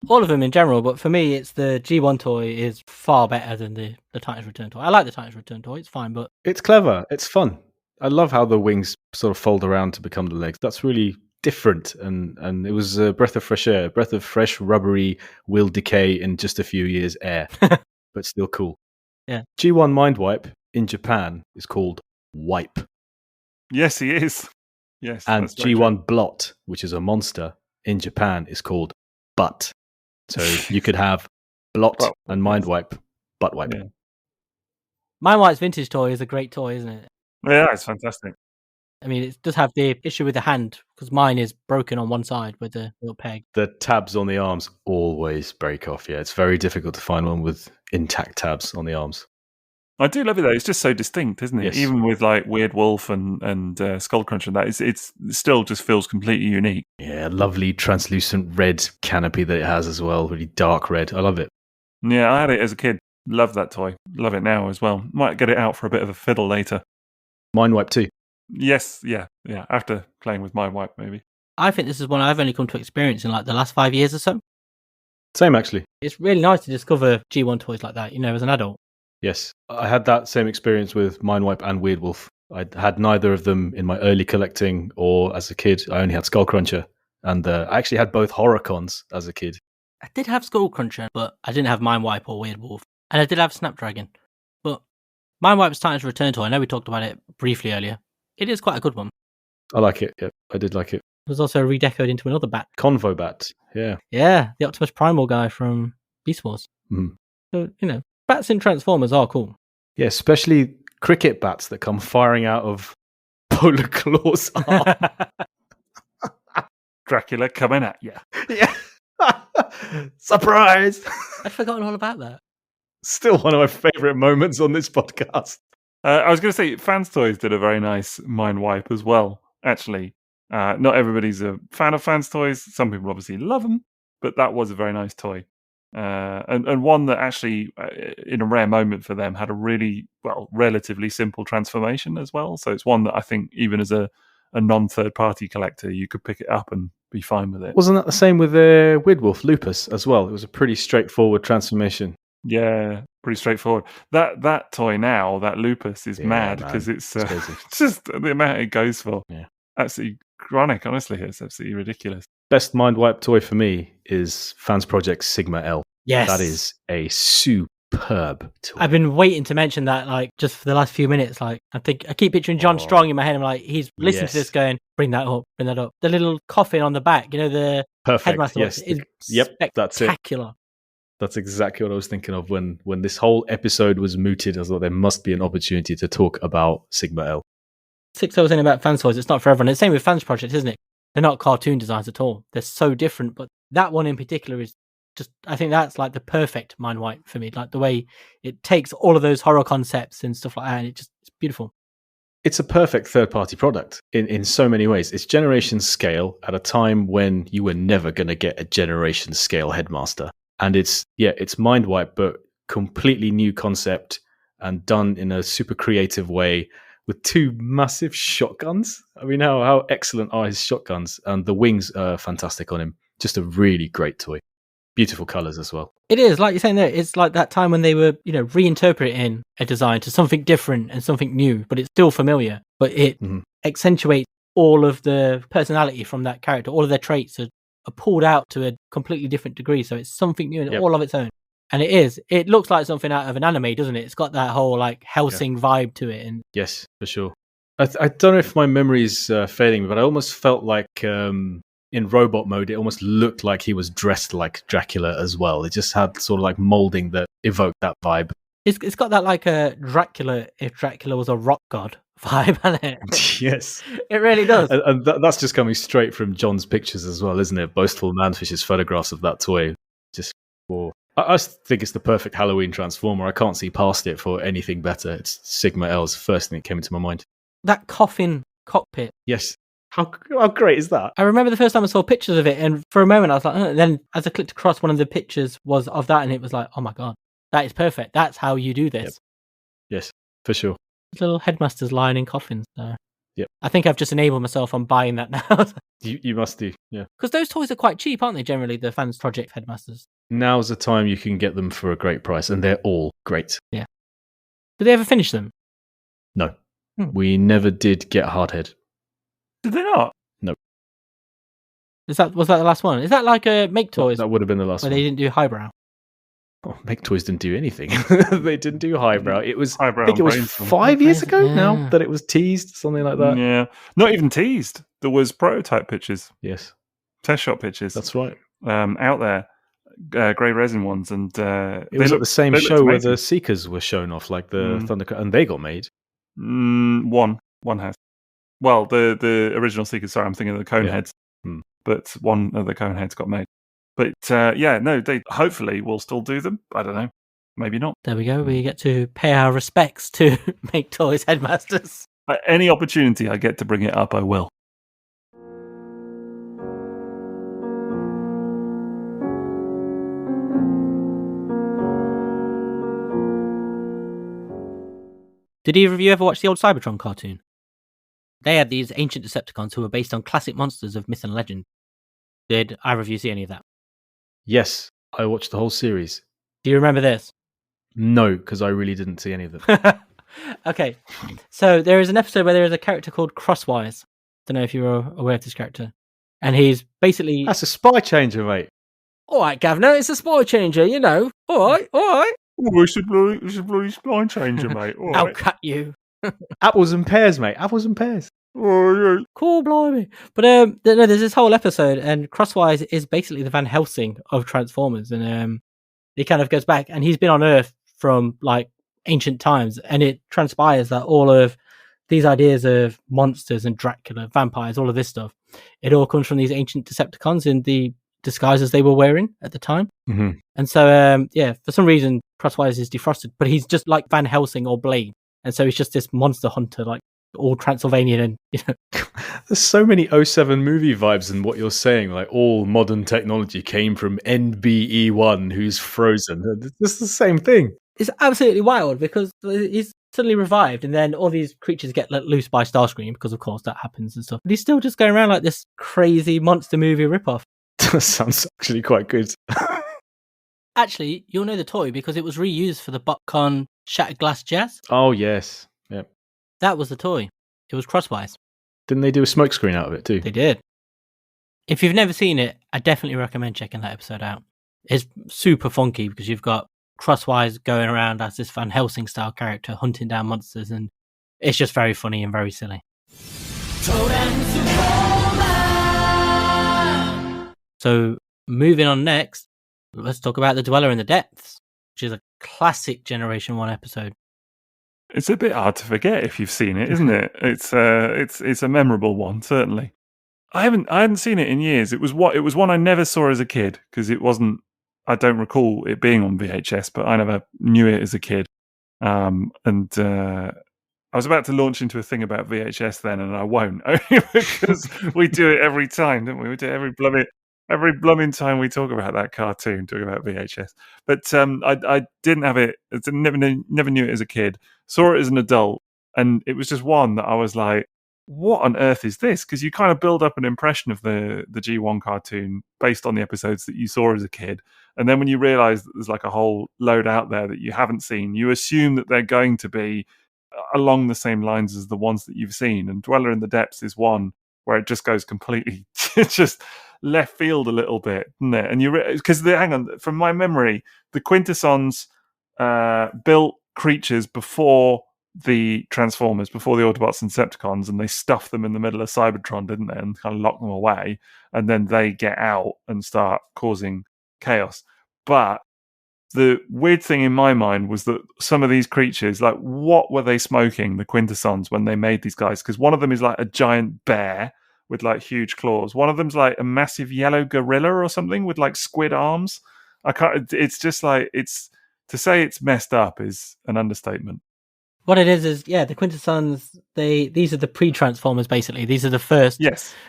All of them in general, but for me, it's the G1 toy is far better than the Titans Return toy. I like the Titans Return toy; it's fine, but
It's clever. It's fun. I love how the wings sort of fold around to become the legs. That's really different, and it was a breath of fresh air, a breath of fresh, rubbery, will decay in just a few years air, but still cool.
Yeah.
G1 Mind Wipe in Japan is called Wipe.
Yes, he is. Yes,
And
that's very
G1
true.
Blot, which is a monster in Japan, is called Butt. So you could have Blot
Well,
and Mind Wipe, Butt Wipe.
Yeah.
Mind Wipe's vintage toy is a great toy, isn't it?
Yeah, it's fantastic.
I mean, it does have the issue with the hand because mine is broken on one side with the little peg.
The tabs on the arms always break off. Yeah, it's very difficult to find one with intact tabs on the arms.
I do love it though. It's just so distinct, isn't it?
Yes.
Even with like Weird Wolf and Skullcruncher and that, it still just feels completely unique.
Yeah, lovely translucent red canopy that it has as well. Really dark red. I love it.
Yeah, I had it as a kid. Love that toy. Love it now as well. Might get it out for a bit of a fiddle later.
Mind Wipe too.
Yes, yeah. After playing with my wipe, maybe.
I think this is one I've only come to experience in like the last 5 years or so.
Same actually.
It's really nice to discover G1 toys like that, as an adult.
Yes, I had that same experience with Mind Wipe and Weird Wolf. I had neither of them in my early collecting, or as a kid, I only had Skullcruncher. And I actually had both Horrorcons as a kid.
I did have Skullcruncher, but I didn't have Mind Wipe or Weird Wolf. And I did have Snapdragon. But Mind Wipe's Titans Return toy, I know we talked about it briefly earlier. It is quite a good one.
I like it. Yeah, I did like it.
It was also redecoed into another bat.
Convo Bat. Yeah.
Yeah, the Optimus Primal guy from Beast Wars.
Mm.
So, bats in Transformers are cool.
Yeah, especially cricket bats that come firing out of Polar Claw's arm.
Dracula coming at you.
Yeah. Surprise!
I'd forgotten all about that.
Still one of my favourite moments on this podcast.
I was going to say, Fans Toys did a very nice Mind Wipe as well, actually. Not everybody's a fan of Fans Toys. Some people obviously love them, but that was a very nice toy. And one that actually, in a rare moment for them, had a really, relatively simple transformation as well. So it's one that I think even as a non-third-party collector, you could pick it up and be fine with it.
Wasn't that the same with the Widwolf Lupus as well? It was a pretty straightforward transformation.
Yeah, pretty straightforward. That toy now, that Lupus, is mad because it's just the amount it goes for.
Yeah.
Absolutely chronic, honestly. It's absolutely ridiculous.
Best mind wipe toy for me is Fans Project Sigma L.
Yes.
That is a superb toy.
I've been waiting to mention that, like, just for the last few minutes. Like, I keep picturing John Strong in my head. I'm like, he's listening to this going, bring that up. The little coffin on the back, the
Perfect.
headmaster
Yes.
is
That's it.
spectacular.
That's exactly what I was thinking of when this whole episode was mooted. I thought there must be an opportunity to talk about Sigma L.
Sixo was saying about Fans Toys, it's not for everyone. It's the same with Fans Project, isn't it? They're not cartoon designs at all. They're so different, but that one in particular is just, I think that's like the perfect mind wipe for me. Like the way it takes all of those horror concepts and stuff like that, and it's beautiful.
It's a perfect third-party product in so many ways. It's generation scale at a time when you were never going to get a generation scale headmaster. And it's mind wipe, but completely new concept and done in a super creative way with two massive shotguns. I mean, how excellent are his shotguns? And the wings are fantastic on him. Just a really great toy. Beautiful colours as well.
It is, like you're saying there, it's like that time when they were, reinterpreting a design to something different and something new, but it's still familiar. But it accentuates all of the personality from that character. All of their traits are pulled out to a completely different degree. So it's something new and all of its own. And it looks like something out of an anime, doesn't it? It's got that whole like Hellsing vibe to it. And
yes, for sure. I don't know if my memory is failing me, but I almost felt like in robot mode, it almost looked like he was dressed like Dracula as well. It just had sort of like molding that evoked that vibe.
It's got that like a Dracula, if Dracula was a rock god vibe, hasn't it?
Yes.
It really does.
And that's just coming straight from John's pictures as well, isn't it? Boastful Manfish's photographs of that toy. Just for... I think it's the perfect Halloween Transformer. I can't see past it for anything better. It's Sigma L's first thing that came into my mind.
That coffin cockpit.
Yes. How great is that?
I remember the first time I saw pictures of it, and for a moment I was like, and then as I clicked across, one of the pictures was of that, and it was like, oh my god, that is perfect. That's how you do this.
Yep. Yes, for sure.
Little headmasters lying in coffins. So.
Yep.
I think I've just enabled myself on buying that now.
You must do, yeah.
Because those toys are quite cheap, aren't they, generally, the Fans Project headmasters?
Now's the time you can get them for a great price, and they're all great.
Yeah. Did they ever finish them?
No. We never did get Hardhead.
Did they not?
No.
Was that the last one? Is that like a Make Toys?
That would have been the last
where
one.
They didn't do highbrow?
Oh, Make Toys didn't do anything. They didn't do highbrow. It was,
highbrow,
I think it was 5 years ago now that it was teased, something like that.
Yeah. Not even teased. There was prototype pictures.
Yes.
Test shot pictures.
That's right.
Out there. Grey resin ones. And
it was at the same show where the Seekers were shown off, like the Thunder, and they got made.
One has. Well, the original Seekers, sorry, I'm thinking of the Coneheads. But one of the Coneheads got made. But they hopefully will still do them. I don't know. Maybe not.
There we go. We get to pay our respects to Make Toys headmasters.
Any opportunity I get to bring it up, I will.
Did either of you ever watch the old Cybertron cartoon? They had these ancient Decepticons who were based on classic monsters of myth and legend. Did either of you see any of that?
Yes, I watched the whole series.
Do you remember this?
No, because I really didn't see any of them.
Okay, so there is an episode where there is a character called Crosswise. Don't know if you're aware of this character. And he's basically...
That's a spy changer, mate.
All right, Gavner, it's a spy changer, you know. All right.
Oh, it's a bloody spy changer, mate. All
I'll
right.
cut you.
Apples and pears, mate. Apples and pears.
Oh, yeah.
Cool, blimey. But there's this whole episode, and Crosswise is basically the Van Helsing of Transformers, and he kind of goes back, and he's been on Earth from like ancient times, and it transpires that all of these ideas of monsters and Dracula, vampires, all of this stuff, it all comes from these ancient Decepticons in the disguises they were wearing at the time.
Mm-hmm.
And so, for some reason, Crosswise is defrosted, but he's just like Van Helsing or Blade. And so he's just this monster hunter, like all Transylvanian and
There's so many 07 movie vibes in what you're saying. Like all modern technology came from NBE1, who's frozen. It's the same thing.
It's absolutely wild because he's suddenly revived, and then all these creatures get let loose by Starscream because, of course, that happens and stuff. But he's still just going around like this crazy monster movie ripoff.
That sounds actually quite good.
Actually, you'll know the toy because it was reused for the BotCon Shattered Glass Jazz.
Oh, yes. Yep.
That was the toy. It was crosswise.
Didn't they do a smokescreen out of it too?
They did. If you've never seen it, I definitely recommend checking that episode out. It's super funky because you've got Crosswise going around as this Van Helsing style character hunting down monsters, and it's just very funny and very silly. So moving on next, let's talk about The Dweller in the Depths, which is a classic Generation 1 episode.
It's a bit hard to forget if you've seen it, isn't it? It's a memorable one, certainly. I hadn't seen it in years. It was one I never saw as a kid because it wasn't. I don't recall it being on VHS, but I never knew it as a kid. I was about to launch into a thing about VHS then, and I won't, only because we do it every time, don't we? We do it every blooming time we talk about that cartoon, talk about VHS. But I didn't have it. Never knew it as a kid. Saw it as an adult, and it was just one that I was like, what on earth is this? Because you kind of build up an impression of the G1 cartoon based on the episodes that you saw as a kid. And then when you realise that there's like a whole load out there that you haven't seen, you assume that they're going to be along the same lines as the ones that you've seen. And Dweller in the Depths is one where it just goes completely just left field a little bit, isn't it? And hang on, from my memory, the Quintessons built creatures before the Transformers, before the Autobots and Decepticons, and they stuffed them in the middle of Cybertron, didn't they? And kind of locked them away. And then they get out and start causing chaos. But the weird thing in my mind was that some of these creatures, like, what were they smoking, the Quintessons, when they made these guys? Because one of them is like a giant bear with like huge claws. One of them's like a massive yellow gorilla or something with like squid arms. It's just like, to say it's messed up is an understatement.
What it is the Quintessons, these are the pre-Transformers, basically. These are the first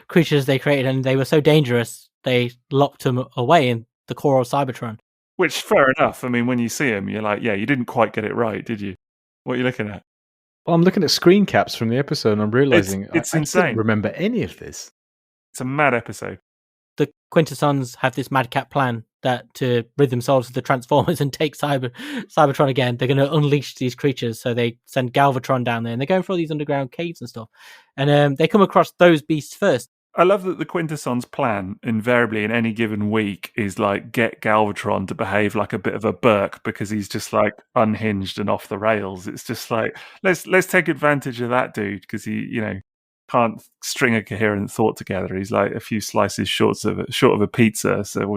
creatures they created, and they were so dangerous, they locked them away in the core of Cybertron.
Which, fair enough. I mean, when you see them, you're like, yeah, you didn't quite get it right, did you? What are you looking at?
Well, I'm looking at screen caps from the episode, and I'm realising
it's
I
insane.
don't remember any of this.
It's a mad episode.
The Quintessons have this madcap plan that to rid themselves of the Transformers and take Cybertron again, they're going to unleash these creatures. So they send Galvatron down there, and they're going for all these underground caves and stuff. And they come across those beasts first.
I love that the Quintessons' plan, invariably in any given week, is like get Galvatron to behave like a bit of a Burke because he's just like unhinged and off the rails. It's just like let's take advantage of that dude because he, can't string a coherent thought together. He's like a few slices short of a pizza, so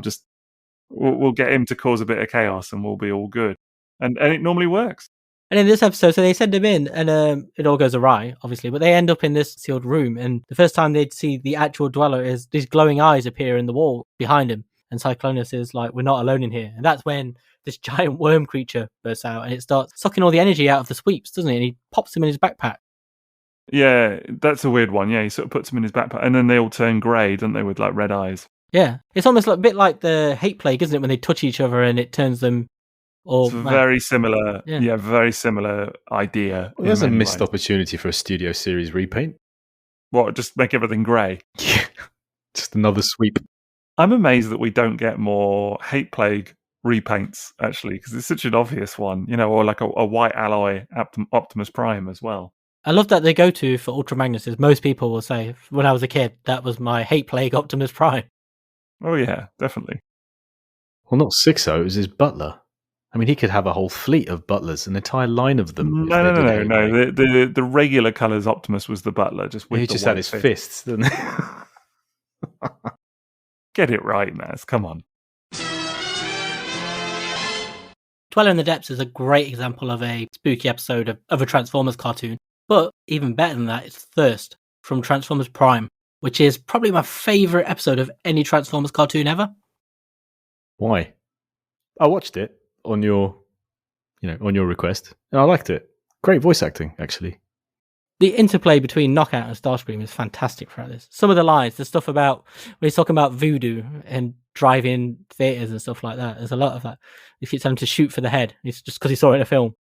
we'll get him to cause a bit of chaos and we'll be all good. And it normally works.
And in this episode, so they send him in, and it all goes awry, obviously, but they end up in this sealed room, and the first time they'd see the actual Dweller is these glowing eyes appear in the wall behind him, and Cyclonus is like, we're not alone in here. And that's when this giant worm creature bursts out, and it starts sucking all the energy out of the sweeps, doesn't it? And he pops him in his backpack.
Yeah, that's a weird one. Yeah, he sort of puts them in his backpack, and then they all turn grey, don't they, with like red eyes?
Yeah, it's almost like a bit like the hate plague, isn't it, when they touch each other and it turns them all.
It's very similar. Yeah, very similar idea.
Well, there's a missed opportunity for a studio series repaint.
What? Just make everything grey?
Yeah, just another sweep.
I'm amazed that we don't get more hate plague repaints actually, because it's such an obvious one, or like a white alloy Optimus Prime as well.
I love that they go to for Ultra Magnus is most people will say, when I was a kid, that was my hate plague Optimus Prime.
Oh yeah, definitely.
Well, not Sixo, it was his butler. I mean, he could have a whole fleet of butlers, an entire line of them.
No. The regular colours Optimus was the butler.
He just had his fists, didn't he?
Get it right, M.A.S.K. Come on.
Dweller in the Depths is a great example of a spooky episode of a Transformers cartoon. But even better than that, it's Thirst from Transformers Prime, which is probably my favourite episode of any Transformers cartoon ever.
Why? I watched it on your request, and I liked it. Great voice acting, actually.
The interplay between Knockout and Starscream is fantastic throughout this. Some of the lines, the stuff about when he's talking about voodoo and drive-in theaters and stuff like that. There's a lot of that. If you tell him to shoot for the head, it's just because he saw it in a film.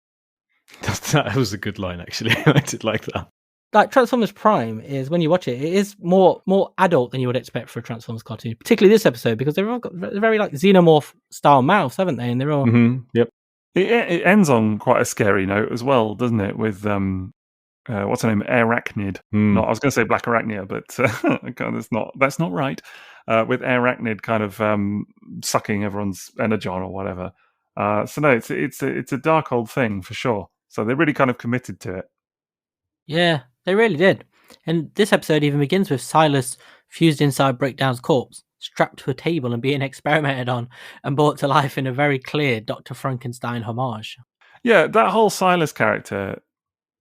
That was a good line, actually. I did like that.
Like Transformers Prime is, when you watch it, it is more adult than you would expect for a Transformers cartoon. Particularly this episode, because they've all got very like xenomorph style mouths, haven't they? And they're all
Yep.
It ends on quite a scary note as well, doesn't it? With what's her name, Arachnid. No, I was going to say Black Arachnia, but that's not right. With Arachnid kind of sucking everyone's energon or whatever. So no, it's a dark old thing for sure. So they really kind of committed to it.
Yeah, they really did. And this episode even begins with Silas fused inside Breakdown's corpse, strapped to a table and being experimented on and brought to life in a very clear Dr. Frankenstein homage.
Yeah, that whole Silas character,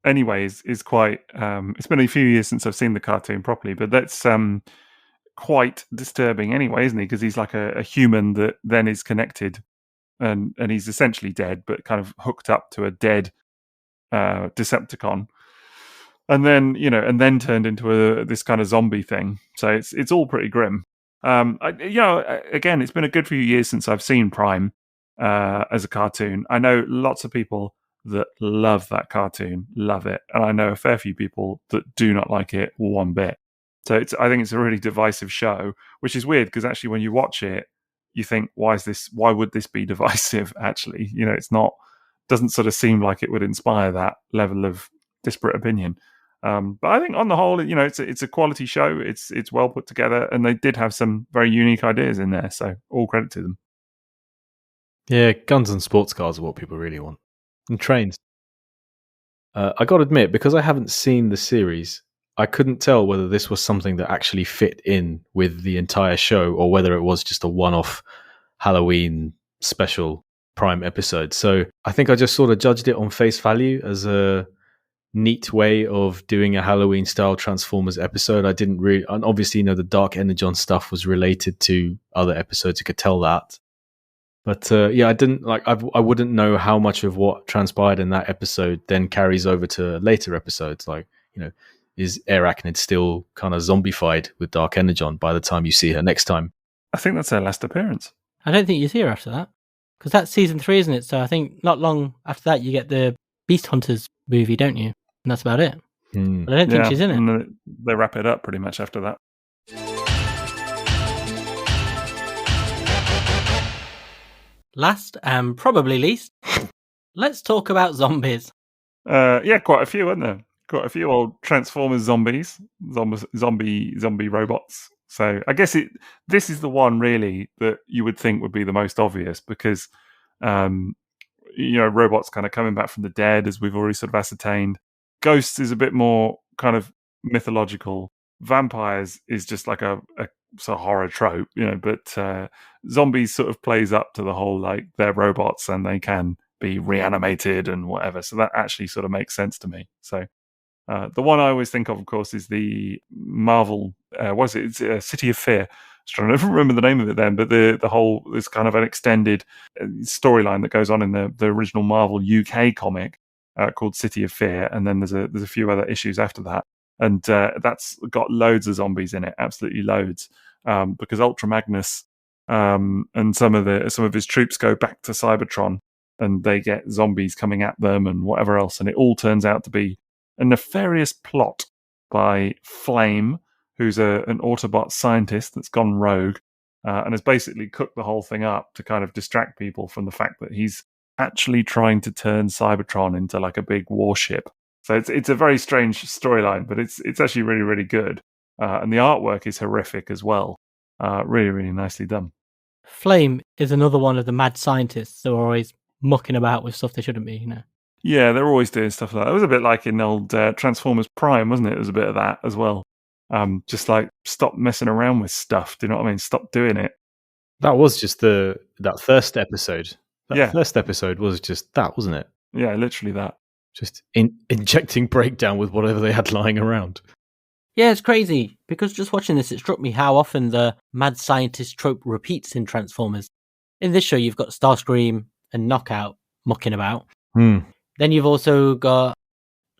anyways, is quite... it's been a few years since I've seen the cartoon properly, but that's quite disturbing anyway, isn't he? Because he's like a human that then is connected and he's essentially dead, but kind of hooked up to a dead Decepticon. And then, turned into this kind of zombie thing. So it's all pretty grim. Again, it's been a good few years since I've seen Prime as a cartoon. I know lots of people that love that cartoon, love it. And I know a fair few people that do not like it one bit. So I think it's a really divisive show, which is weird because actually when you watch it, you think, why would this be divisive? Actually, doesn't sort of seem like it would inspire that level of disparate opinion. But I think on the whole, it's a quality show. It's well put together, and they did have some very unique ideas in there. So all credit to them.
Yeah, guns and sports cars are what people really want, and trains. I got to admit, because I haven't seen the series, I couldn't tell whether this was something that actually fit in with the entire show, or whether it was just a one-off Halloween special Prime episode. So I think I just sort of judged it on face value as a neat way of doing a Halloween style Transformers episode. I didn't really, and obviously, the Dark Energon stuff was related to other episodes. You could tell that, but I didn't like. I wouldn't know how much of what transpired in that episode then carries over to later episodes. Like, is Arachnid still kind of zombified with Dark Energon by the time you see her next time?
I think that's her last appearance.
I don't think you see her after that, because that's season 3, isn't it? So I think not long after that you get the Beast Hunters movie, don't you? And that's about it. But I don't think she's in it.
And they wrap it up pretty much after that.
Last and probably least, let's talk about zombies.
Quite a few, aren't there? Quite a few old Transformers zombie robots. So I guess this is the one really that you would think would be the most obvious because, robots kind of coming back from the dead, as we've already sort of ascertained. Ghosts is a bit more kind of mythological. Vampires is just like a sort of horror trope, but zombies sort of plays up to the whole, like, they're robots and they can be reanimated and whatever. So that actually sort of makes sense to me. So the one I always think of course, is the Marvel, it's City of Fear. I was trying to remember the name of it then, but the whole, there's kind of an extended storyline that goes on in the original Marvel UK comic called City of Fear, and then there's a few other issues after that, and that's got loads of zombies in it, absolutely loads, because Ultra Magnus and some of his troops go back to Cybertron, and they get zombies coming at them and whatever else, and it all turns out to be a nefarious plot by Flame, who's an Autobot scientist that's gone rogue and has basically cooked the whole thing up to kind of distract people from the fact that he's actually trying to turn Cybertron into like a big warship. So it's a very strange storyline, but it's actually really, really good. And the artwork is horrific as well. Really, really nicely done.
Flame is another one of the mad scientists that are always mucking about with stuff they shouldn't be,
Yeah, they're always doing stuff like that. It was a bit like in old Transformers Prime, wasn't it? There was a bit of that as well. Just like, stop messing around with stuff. Do you know what I mean? Stop doing it.
That was just that first episode.
Yeah.
First episode was just that, wasn't it?
Yeah, literally that.
Just injecting breakdown with whatever they had lying around.
Yeah, it's crazy, because just watching this, it struck me how often the mad scientist trope repeats in Transformers. In this show, you've got Starscream and Knockout mucking about. Then you've also got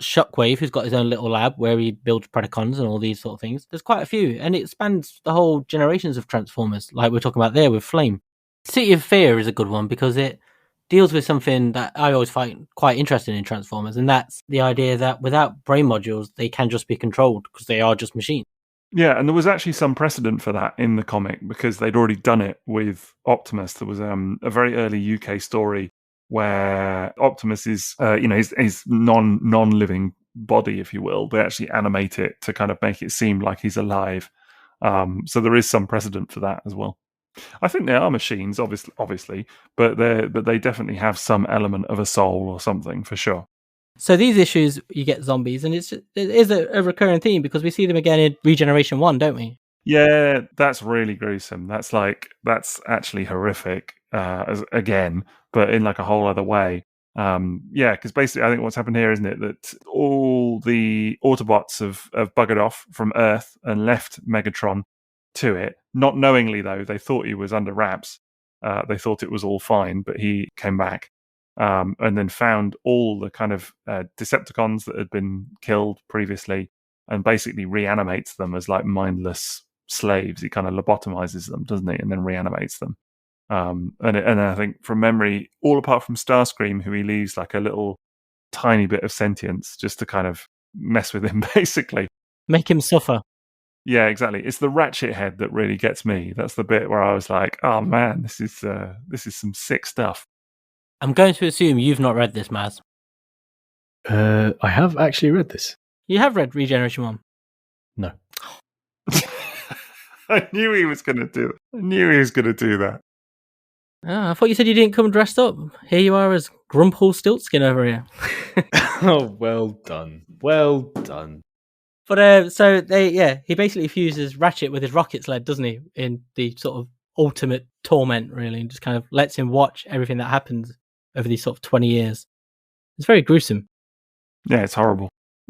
Shockwave, who's got his own little lab where he builds Predacons and all these sort of things. There's quite a few, and it spans the whole generations of Transformers, like we're talking about there with Flame. City of Fear is a good one because it deals with something that I always find quite interesting in Transformers, and that's the idea that without brain modules, they can just be controlled because they are just machines.
Yeah, and there was actually some precedent for that in the comic because they'd already done it with Optimus. There was a very early UK story where Optimus is, his non-living body, if you will. They actually animate it to kind of make it seem like he's alive. So there is some precedent for that as well. I think they are machines, obviously, but they definitely have some element of a soul or something for sure.
So these issues, you get zombies, and it is a recurring theme because we see them again in Regeneration 1, don't we?
Yeah, that's really gruesome. That's actually horrific, again, but in like a whole other way. Because basically I think what's happened here, isn't it, that all the Autobots have buggered off from Earth and left Megatron to it. Not knowingly, though, they thought he was under wraps. They thought it was all fine, but he came back. And then found all the kind of Decepticons that had been killed previously and basically reanimates them as like mindless slaves. He kind of lobotomizes them, doesn't he? And then reanimates them. And I think from memory, all apart from Starscream, who he leaves like a little tiny bit of sentience just to kind of mess with him, basically.
Make him suffer.
Yeah, exactly. It's the Ratchet head that really gets me. That's the bit where I was like, oh man, this is some sick stuff.
I'm going to assume you've not read this, Maz.
I have actually read this.
You have read Regeneration 1?
No.
I knew he was going to do it. I knew he was going to do that.
Oh, I thought you said you didn't come dressed up. Here you are as Grumple Stiltskin over here.
Oh, well done. Well done.
But he basically fuses Ratchet with his rocket sled, doesn't he? In the sort of ultimate torment, really, and just kind of lets him watch everything that happens over these sort of 20 years. It's very gruesome.
Yeah, it's horrible.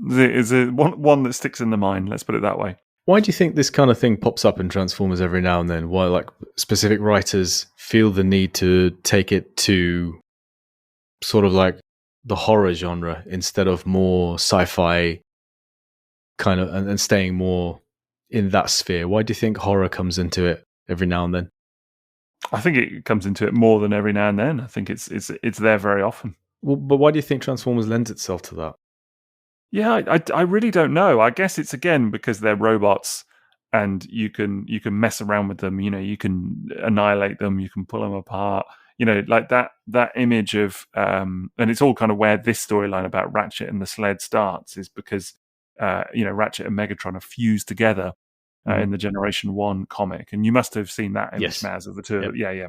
It's one that sticks in the mind, let's put it that way.
Why do you think this kind of thing pops up in Transformers every now and then? Why, like, specific writers feel the need to take it to sort of like the horror genre instead of more sci-fi kind of, and staying more in that sphere? Why do you think horror comes into it every now and then?
I think it comes into it more than every now and then. I think it's there very often.
Well, but why do you think Transformers lends itself to that?
Yeah, I really don't know. I guess it's again because they're robots and you can mess around with them. You know, you can annihilate them, you can pull them apart. You know, like that image of and it's all kind of where this storyline about Ratchet and the sled starts is because Ratchet and Megatron are fused together in the Generation 1 comic, and you must have seen that image, Maz, of the two. Yep. Yeah.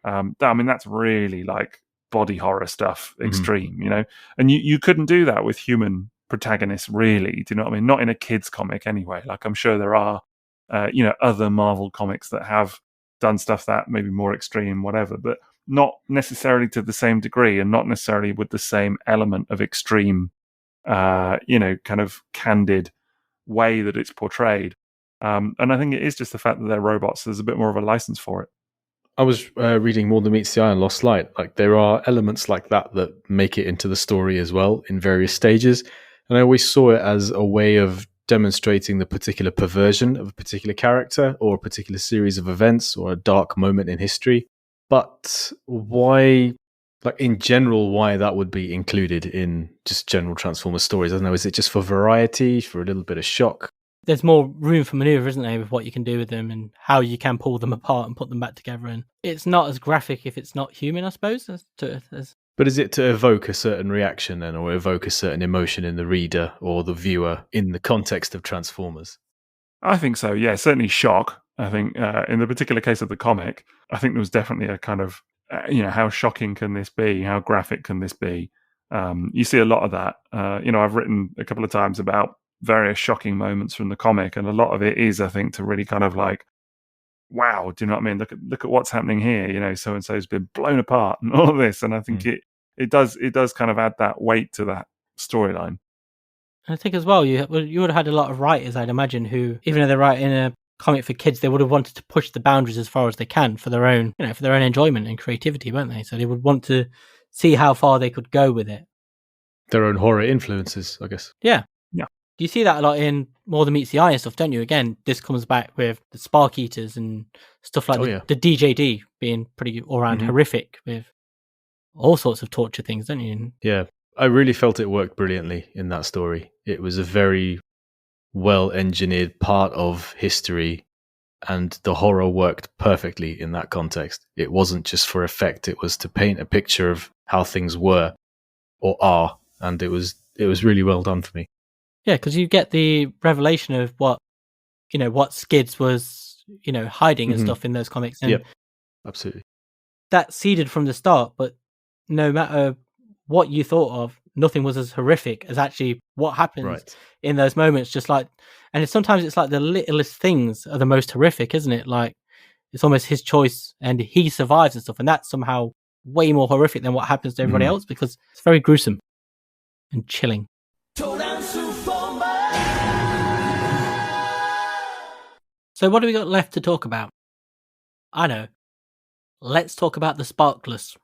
I mean, that's really like body horror stuff, extreme, you know. And you couldn't do that with human protagonists, really. Do you know what I mean? Not in a kids comic, anyway. Like, I'm sure there are, other Marvel comics that have done stuff that maybe more extreme, whatever, but not necessarily to the same degree, and not necessarily with the same element of extreme, kind of candid way that it's portrayed. And I think it is just the fact that they're robots. There's a bit more of a license for it.
I was reading More Than Meets the Eye and Lost Light. Like, there are elements like that make it into the story as well in various stages. And I always saw it as a way of demonstrating the particular perversion of a particular character or a particular series of events or a dark moment in history. But why, like in general, why that would be included in just general Transformers stories? I don't know. Is it just for variety, for a little bit of shock?
There's more room for maneuver, isn't there, with what you can do with them and how you can pull them apart and put them back together. And it's not as graphic if it's not human, I suppose.
But is it to evoke a certain reaction then, or evoke a certain emotion in the reader or the viewer in the context of Transformers?
I think so, yeah. Certainly shock. I think in the particular case of the comic, I think there was definitely a kind of, how shocking can this be? How graphic can this be? You see a lot of that. I've written a couple of times about various shocking moments from the comic, and a lot of it is, I think, to really kind of like, wow, do you know what I mean? Look at what's happening here. You know, so and so's been blown apart and all of this, and I think it does kind of add that weight to that storyline.
I think as well, you would have had a lot of writers, I'd imagine, who, even though they're writing a comic for kids, they would have wanted to push the boundaries as far as they can for their own, for their own enjoyment and creativity, weren't they? So they would want to see how far they could go with it.
Their own horror influences, I guess.
Yeah.
Yeah.
You see that a lot in More Than Meets the Eye and stuff, don't you? Again, this comes back with the Spark Eaters and stuff like the DJD being pretty all-round horrific with all sorts of torture things, don't you?
Yeah. I really felt it worked brilliantly in that story. It was a very well-engineered part of history, and the horror worked perfectly in that context. It wasn't just for effect. It was to paint a picture of how things were or are, and it was really well done for me.
Yeah, because you get the revelation of what Skids was, hiding and stuff in those comics. And
yep, absolutely.
That seeded from the start, but no matter what you thought of, nothing was as horrific as actually what happens in those moments. Sometimes it's like the littlest things are the most horrific, isn't it? Like, it's almost his choice and he survives and stuff. And that's somehow way more horrific than what happens to everybody else, because it's very gruesome and chilling. So what do we got left to talk about? I know. Let's talk about the Sparkless.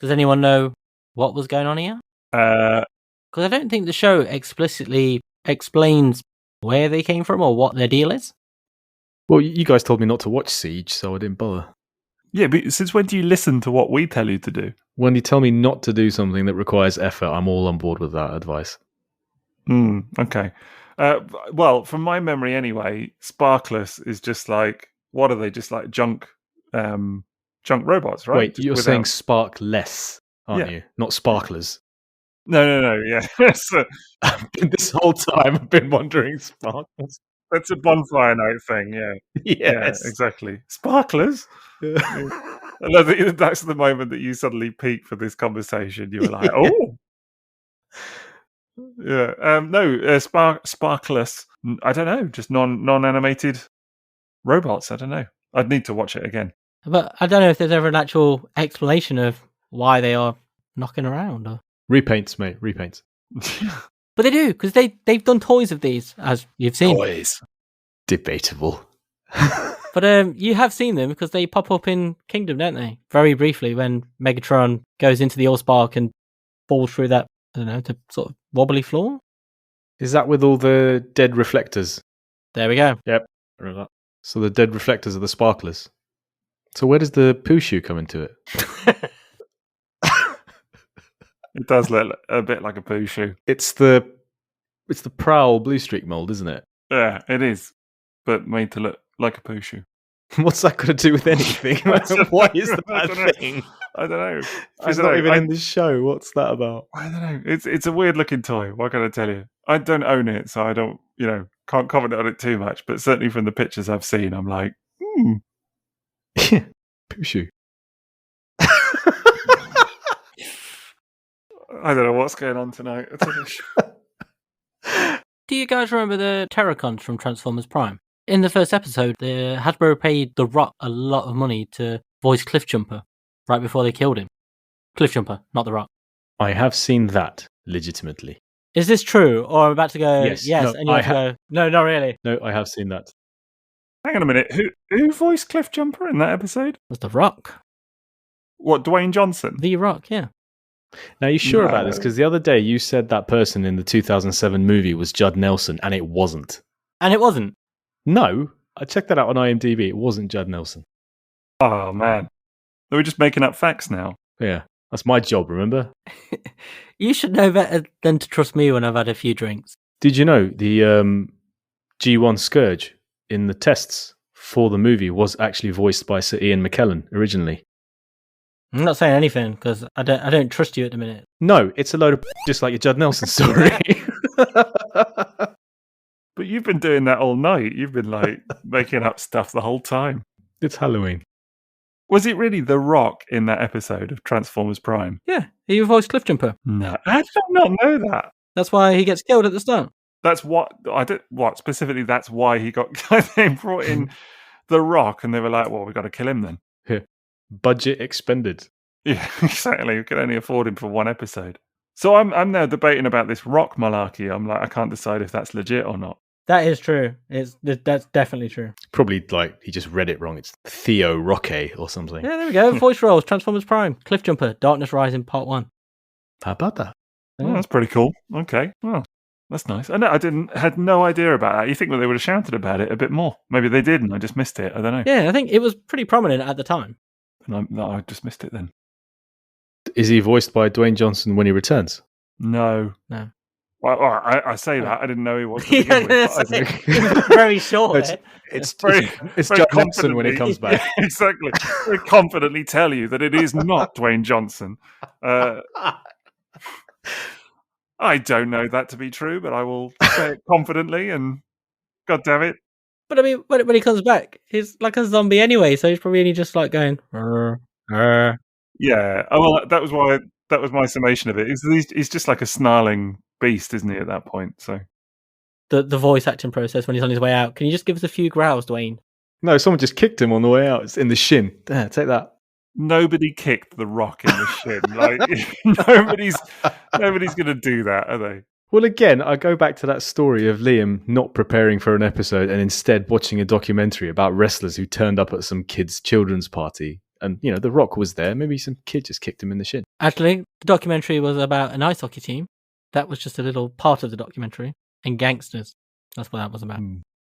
Does anyone know what was going on here? Because I don't think the show explicitly explains where they came from or what their deal is.
Well, you guys told me not to watch Siege, so I didn't bother.
Yeah, but since when do you listen to what we tell you to do?
When you tell me not to do something that requires effort, I'm all on board with that advice.
Okay. Well, from my memory anyway, Sparkless is just like, what are they? Just like junk robots, right?
Wait, you're saying sparkless, aren't you? Not sparklers.
No, yeah.
This whole time I've been wondering sparklers.
That's a bonfire night thing, yeah.
Yes.
Yeah, exactly. Sparklers? I love that that's the moment that you suddenly peak for this conversation. You were like, oh! Yeah. Sparkless. I don't know. Just non-animated robots. I don't know. I'd need to watch it again.
But I don't know if there's ever an actual explanation of why they are knocking around. Or...
Repaints, mate. Repaints.
But they do, because they've done toys of these, as you've seen.
Toys. Debatable.
But you have seen them, because they pop up in Kingdom, don't they? Very briefly, when Megatron goes into the Allspark and falls through that, I don't know, the sort of wobbly floor.
Is that with all the dead reflectors?
There we go.
Yep. So the dead reflectors are the sparklers. So where does the poo shoe come into it?
It does look a bit like a poo shoe.
It's the Prowl Blue Streak mold, isn't it?
Yeah, it is. But made to look like a poo shoe.
What's that got to do with anything? Why is that a thing?
I don't know.
It's not even in the show. What's that about?
I don't know. It's a weird looking toy. What can I tell you? I don't own it, so I don't, can't comment on it too much. But certainly from the pictures I've seen, I'm like,
poo shoe.
I don't know what's going on tonight.
Do you guys remember the Terracons from Transformers Prime? In the first episode, the Hasbro paid The Rock a lot of money to voice Cliffjumper right before they killed him. Cliffjumper, not The Rock.
I have seen that, legitimately.
Is this true? Or I'm about to go, yes
no,
and you have to go, no, not really.
No, I have seen that.
Hang on a minute. Who voiced Cliffjumper in that episode?
It was The Rock.
What, Dwayne Johnson?
The Rock, yeah.
Now, are you sure about this? Because the other day you said that person in the 2007 movie was Judd Nelson, and it wasn't.
And it wasn't?
No. I checked that out on IMDb. It wasn't Judd Nelson.
Oh, man. Are we just making up facts now?
Yeah. That's my job, remember?
You should know better than to trust me when I've had a few drinks.
Did you know the G1 Scourge in the tests for the movie was actually voiced by Sir Ian McKellen originally?
I'm not saying anything because I don't trust you at the minute.
No, it's a load of just like your Judd Nelson story.
But you've been doing that all night. You've been like making up stuff the whole time.
It's Halloween.
Was it really The Rock in that episode of Transformers Prime?
Yeah, he voiced Cliffjumper.
No, I did not know that.
That's why he gets killed at the start.
That's what I did. What specifically? That's why he got. They brought in The Rock, and they were like, "Well, we got to kill him then."
Yeah. Budget expended.
Yeah, exactly. We could only afford him for one episode. So I'm now debating about this Rock malarkey. I'm like, I can't decide if that's legit or not.
That is true. That's definitely true.
Probably like he just read it wrong. It's Theo Roque or something.
Yeah, there we go. Voice roles: Transformers Prime, Cliffjumper, Darkness Rising Part 1.
How about that?
Oh, that's pretty cool. Okay, well, that's nice. I had no idea about that. You think that they would have shouted about it a bit more? Maybe they did, and I just missed it. I don't know.
Yeah, I think it was pretty prominent at the time.
And I just missed it then.
Is he voiced by Dwayne Johnson when he returns?
No. Well, I say that. I didn't know he was.
Very short.
It's
very
John Nelson when he comes back.
Yeah, exactly. Very confidently tell you that it is not Dwayne Johnson. I don't know that to be true, but I will say it confidently. And God damn it!
But I mean, when he comes back, he's like a zombie anyway, so he's probably only just like going.
Yeah. Oh well, that was my summation of it. He's just like a snarling beast, isn't he? At that point, so
the voice acting process when he's on his way out. Can you just give us a few growls, Dwayne?
No, someone just kicked him on the way out. It's in the shin. There, take that.
Nobody kicked the Rock in the shin. Like nobody's going to do that, are they?
Well, again, I go back to that story of Liam not preparing for an episode and instead watching a documentary about wrestlers who turned up at some kid's children's party. And, The Rock was there. Maybe some kid just kicked him in the shin.
Actually, the documentary was about an ice hockey team. That was just a little part of the documentary. And gangsters. That's what that was about.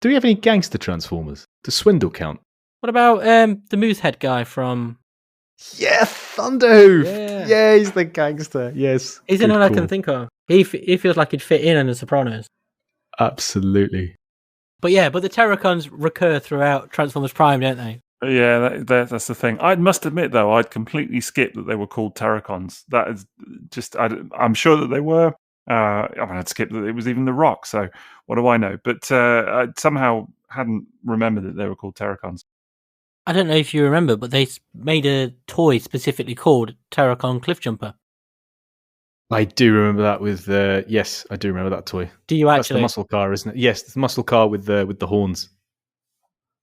Do we have any gangster Transformers? Does Swindle count?
What about the Moosehead guy from...
Yeah, Thunderhoof!
Yeah.
Yeah, he's the gangster. Yes.
He's the only one I can think of. He feels like he'd fit in The Sopranos.
Absolutely.
But the Terracons recur throughout Transformers Prime, don't they?
Yeah, that's the thing. I must admit, though, I'd completely skipped that they were called Terracons. That is just... I'm sure that they were. I'd skipped that it was even The Rock, so what do I know? But I somehow hadn't remembered that they were called Terracons.
I don't know if you remember, but they made a toy specifically called Terracon Cliffjumper.
I do remember that with... yes, I do remember that toy.
Do you actually?
That's the muscle car, isn't it? Yes, it's the muscle car with the horns.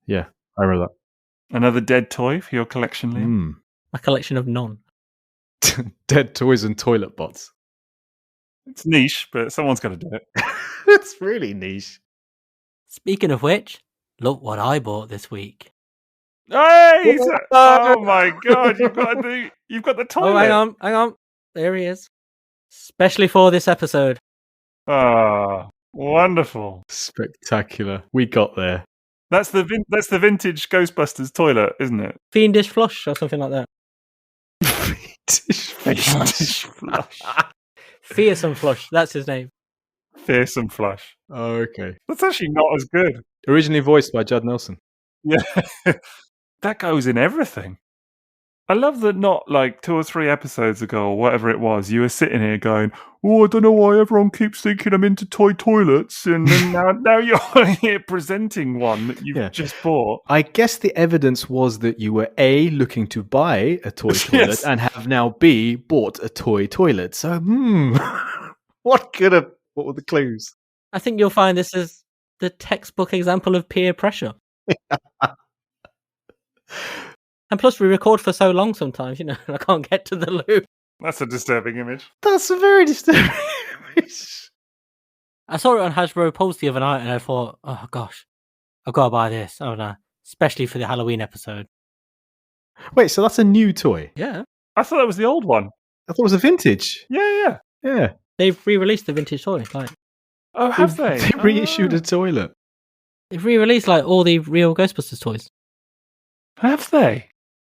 Yeah, I remember that.
Another dead toy for your collection, Liam?
A collection of none.
Dead toys and toilet bots.
It's niche, but someone's got to do it.
It's really niche.
Speaking of which, look what I bought this week.
Hey! Oh my God! You've got the toilet.
Oh, hang on. There he is. Especially for this episode.
Ah, wonderful!
Spectacular. We got there.
That's the vintage Ghostbusters toilet, isn't it?
Fiendish Flush or something like that.
Fiendish Flush.
Fearsome Flush. That's his name.
Fearsome Flush.
Oh, okay.
That's actually not as good.
Originally voiced by Judd Nelson.
Yeah. That goes in everything. I love that not like 2 or 3 episodes ago or whatever it was, you were sitting here going, oh, I don't know why everyone keeps thinking I'm into toy toilets. And then now you're here presenting one that you've just bought.
I guess the evidence was that you were A, looking to buy a toy toilet and have now B, bought a toy toilet. So, what were the clues?
I think you'll find this is the textbook example of peer pressure. And plus, we record for so long sometimes, I can't get to the loop.
That's a disturbing image.
That's a very disturbing image.
I saw it on Hasbro Pulse the other night and I thought, oh gosh, I've got to buy this. Oh no, especially for the Halloween episode.
Wait, so that's a new toy?
Yeah.
I thought that was the old one.
I thought it was a vintage.
Yeah.
They've re-released the vintage toy.
Oh, have they?
They reissued a toilet.
They've re-released all the real Ghostbusters toys.
Have they?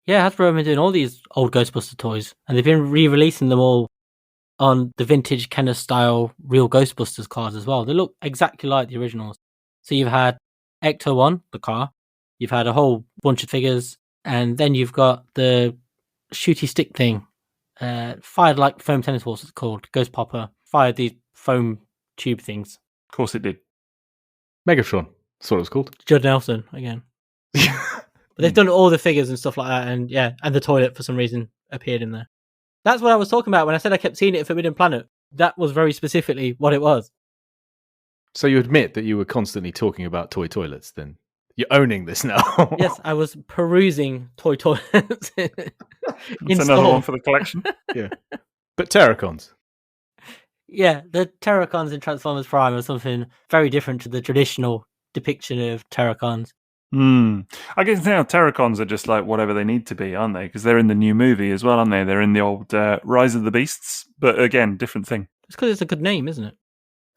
Yeah, Hasbro have been doing all these old Ghostbuster toys, and they've been re-releasing them all on the vintage Kenner style real Ghostbusters cards as well. They look exactly like the originals. So you've had Ectotron, the car, you've had a whole bunch of figures, and then you've got the shooty stick thing, fired like foam tennis balls, it's called, Ghost Popper, fired these foam tube things.
Of course it did.
Megatron, that's what it was called.
Judd Nelson, again. But they've done all the figures and stuff like that, and the toilet for some reason appeared in there. That's what I was talking about when I said I kept seeing it at Forbidden Planet. That was very specifically what it was. So
you admit that you were constantly talking about toy toilets, then? You're owning this now.
Yes, I was perusing toy toilets.
That's another one for the collection.
Yeah. But Terracons.
Yeah, the Terracons in Transformers Prime are something very different to the traditional depiction of Terracons.
I guess now Terracons are just like whatever they need to be, aren't they? Because they're in the new movie as well, aren't they? They're in the old Rise of the Beasts, but again, different thing.
It's because it's a good name, isn't it?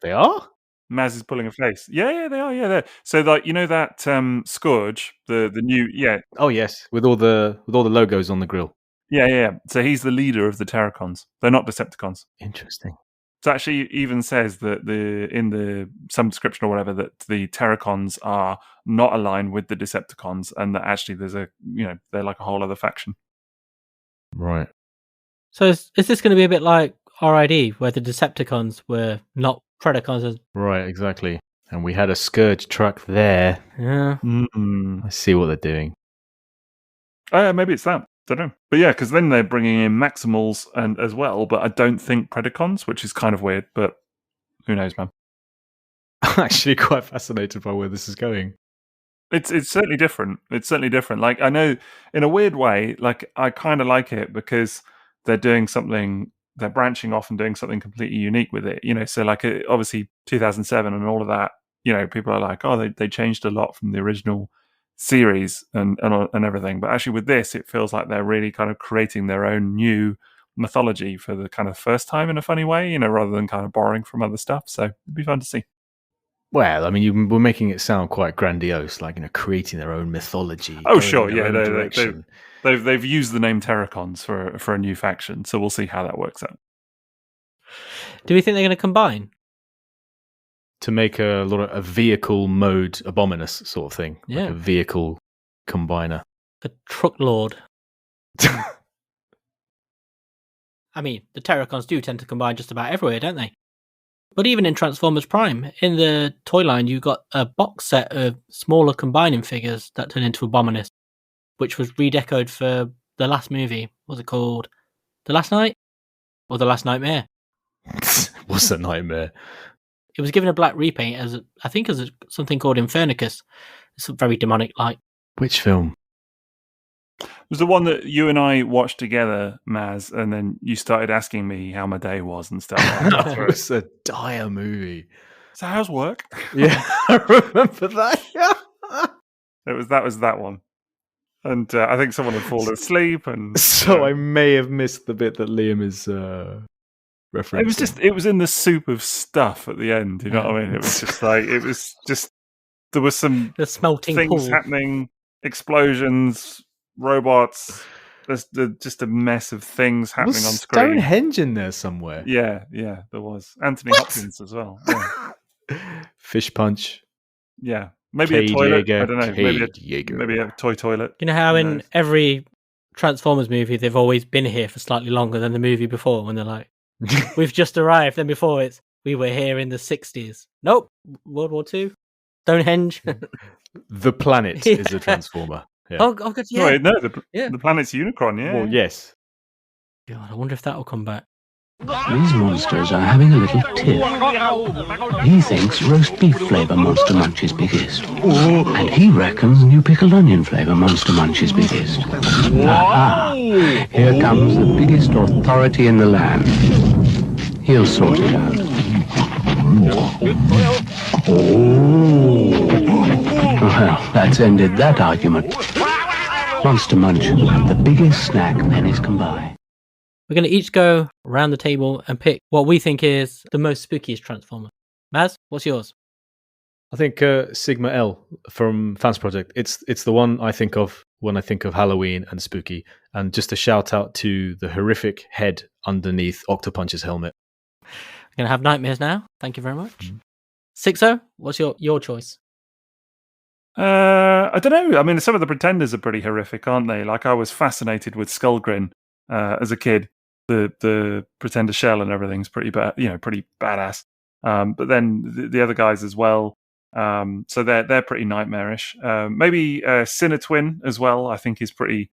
They are?
Maz is pulling a face. Yeah, they are. Yeah, they're so like that Scourge, the new
Oh yes, with all the logos on the grill.
Yeah. So he's the leader of the Terracons. They're not Decepticons.
Interesting.
It actually even says that in some description or whatever that the Terracons are not aligned with the Decepticons, and that actually there's they're like a whole other faction.
Right.
So is this going to be a bit like RID, where the Decepticons were not Predacons?
Right, exactly. And we had a Scourge truck there.
Yeah.
I see what they're doing.
Maybe it's that. Don't know. But yeah, because then they're bringing in Maximals and as well, but I don't think Predacons, which is kind of weird, but who knows, man.
I'm actually quite fascinated by where this is going.
It's certainly different. It's certainly different. Like, I know, in a weird way, like, I kind of like it because they're doing something, they're branching off and doing something completely unique with it. So like, obviously 2007 and all of that, people are like, oh, they changed a lot from the original series and everything. But actually with this, it feels like they're really kind of creating their own new mythology for the kind of first time in a funny way, rather than kind of borrowing from other stuff. So it'd be fun to see.
Well, I mean, you were making it sound quite grandiose, like creating their own mythology.
Oh, sure, yeah, they've used the name Terracons for a new faction, so we'll see how that works out.
Do we think they're going to combine
to make a vehicle mode Abominus sort of thing?
Yeah,
like a vehicle combiner,
a truck lord. I mean, the Terracons do tend to combine just about everywhere, don't they? But even in Transformers Prime, in the toy line, you got a box set of smaller combining figures that turn into Abominus, which was redecoed for the last movie. What's it called? The Last Night? Or The Last Nightmare?
What's a nightmare?
It was given a black repaint as something called Infernicus. It's very demonic-like.
Which film?
It was the one that you and I watched together, Maz, and then you started asking me how my day was and stuff.
That was a dire movie.
So how's work?
Yeah, I remember that.
That was that one. And I think someone had fallen asleep. And
so I may have missed the bit that Liam is referencing.
It was in the soup of stuff at the end. You know what I mean? It was just there was some
the smelting
things
pool
happening, explosions, robots. There's just a mess of things happening on screen.
Stonehenge in there somewhere.
Yeah, there was Anthony Hopkins as well. Yeah.
Fish punch.
Yeah, maybe a toilet.
Jaeger,
I don't know. Maybe a toy toilet.
You know how in every Transformers movie they've always been here for slightly longer than the movie before, when they're like, "We've just arrived." Then before it's, "We were here in the 60s." Nope, World War II. Stonehenge.
The planet is a transformer. Yeah.
Oh God, yeah.
Wait, no, the planet's Unicron. Yeah.
Well, yes.
God, I wonder if that will come back.
These monsters are having a little tiff. He thinks roast beef flavour Monster Munch is biggest. And he reckons new pickled onion flavour Monster Munch is biggest. Aha! Here comes the biggest authority in the land. He'll sort it out. Well, that's ended that argument. Monster Munch, the biggest snack pennies can buy.
We're going to each go around the table and pick what we think is the most spookiest Transformer. Maz, what's yours?
I think Sigma L from Fans Project. It's the one I think of when I think of Halloween and spooky. And just a shout out to the horrific head underneath Octopunch's helmet.
I'm going to have nightmares now. Thank you very much. Sixo, what's your choice?
I don't know. I mean, some of the Pretenders are pretty horrific, aren't they? Like, I was fascinated with Skullgrin as a kid. The Pretender shell and everything's pretty pretty badass. But then the other guys as well. So they're pretty nightmarish. Maybe Sinatwin as well, I think, is pretty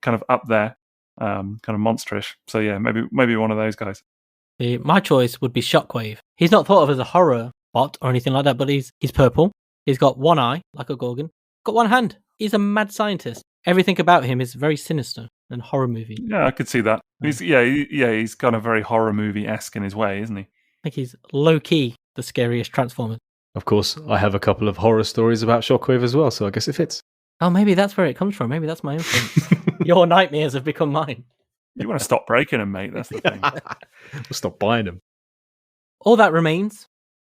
kind of up there, kind of monsterish. So yeah, maybe one of those guys.
My choice would be Shockwave. He's not thought of as a horror bot or anything like that, but he's purple. He's got one eye, like a Gorgon. Got one hand. He's a mad scientist. Everything about him is very sinister and horror movie.
Yeah, I could see that. He's kind of very horror movie-esque in his way, isn't he?
I think he's low-key the scariest Transformer.
Of course, I have a couple of horror stories about Shockwave as well, so I guess it fits.
Oh, maybe that's where it comes from. Maybe that's my influence. Your nightmares have become mine.
You want to stop breaking them, mate. That's the thing.
We'll stop buying them.
All that remains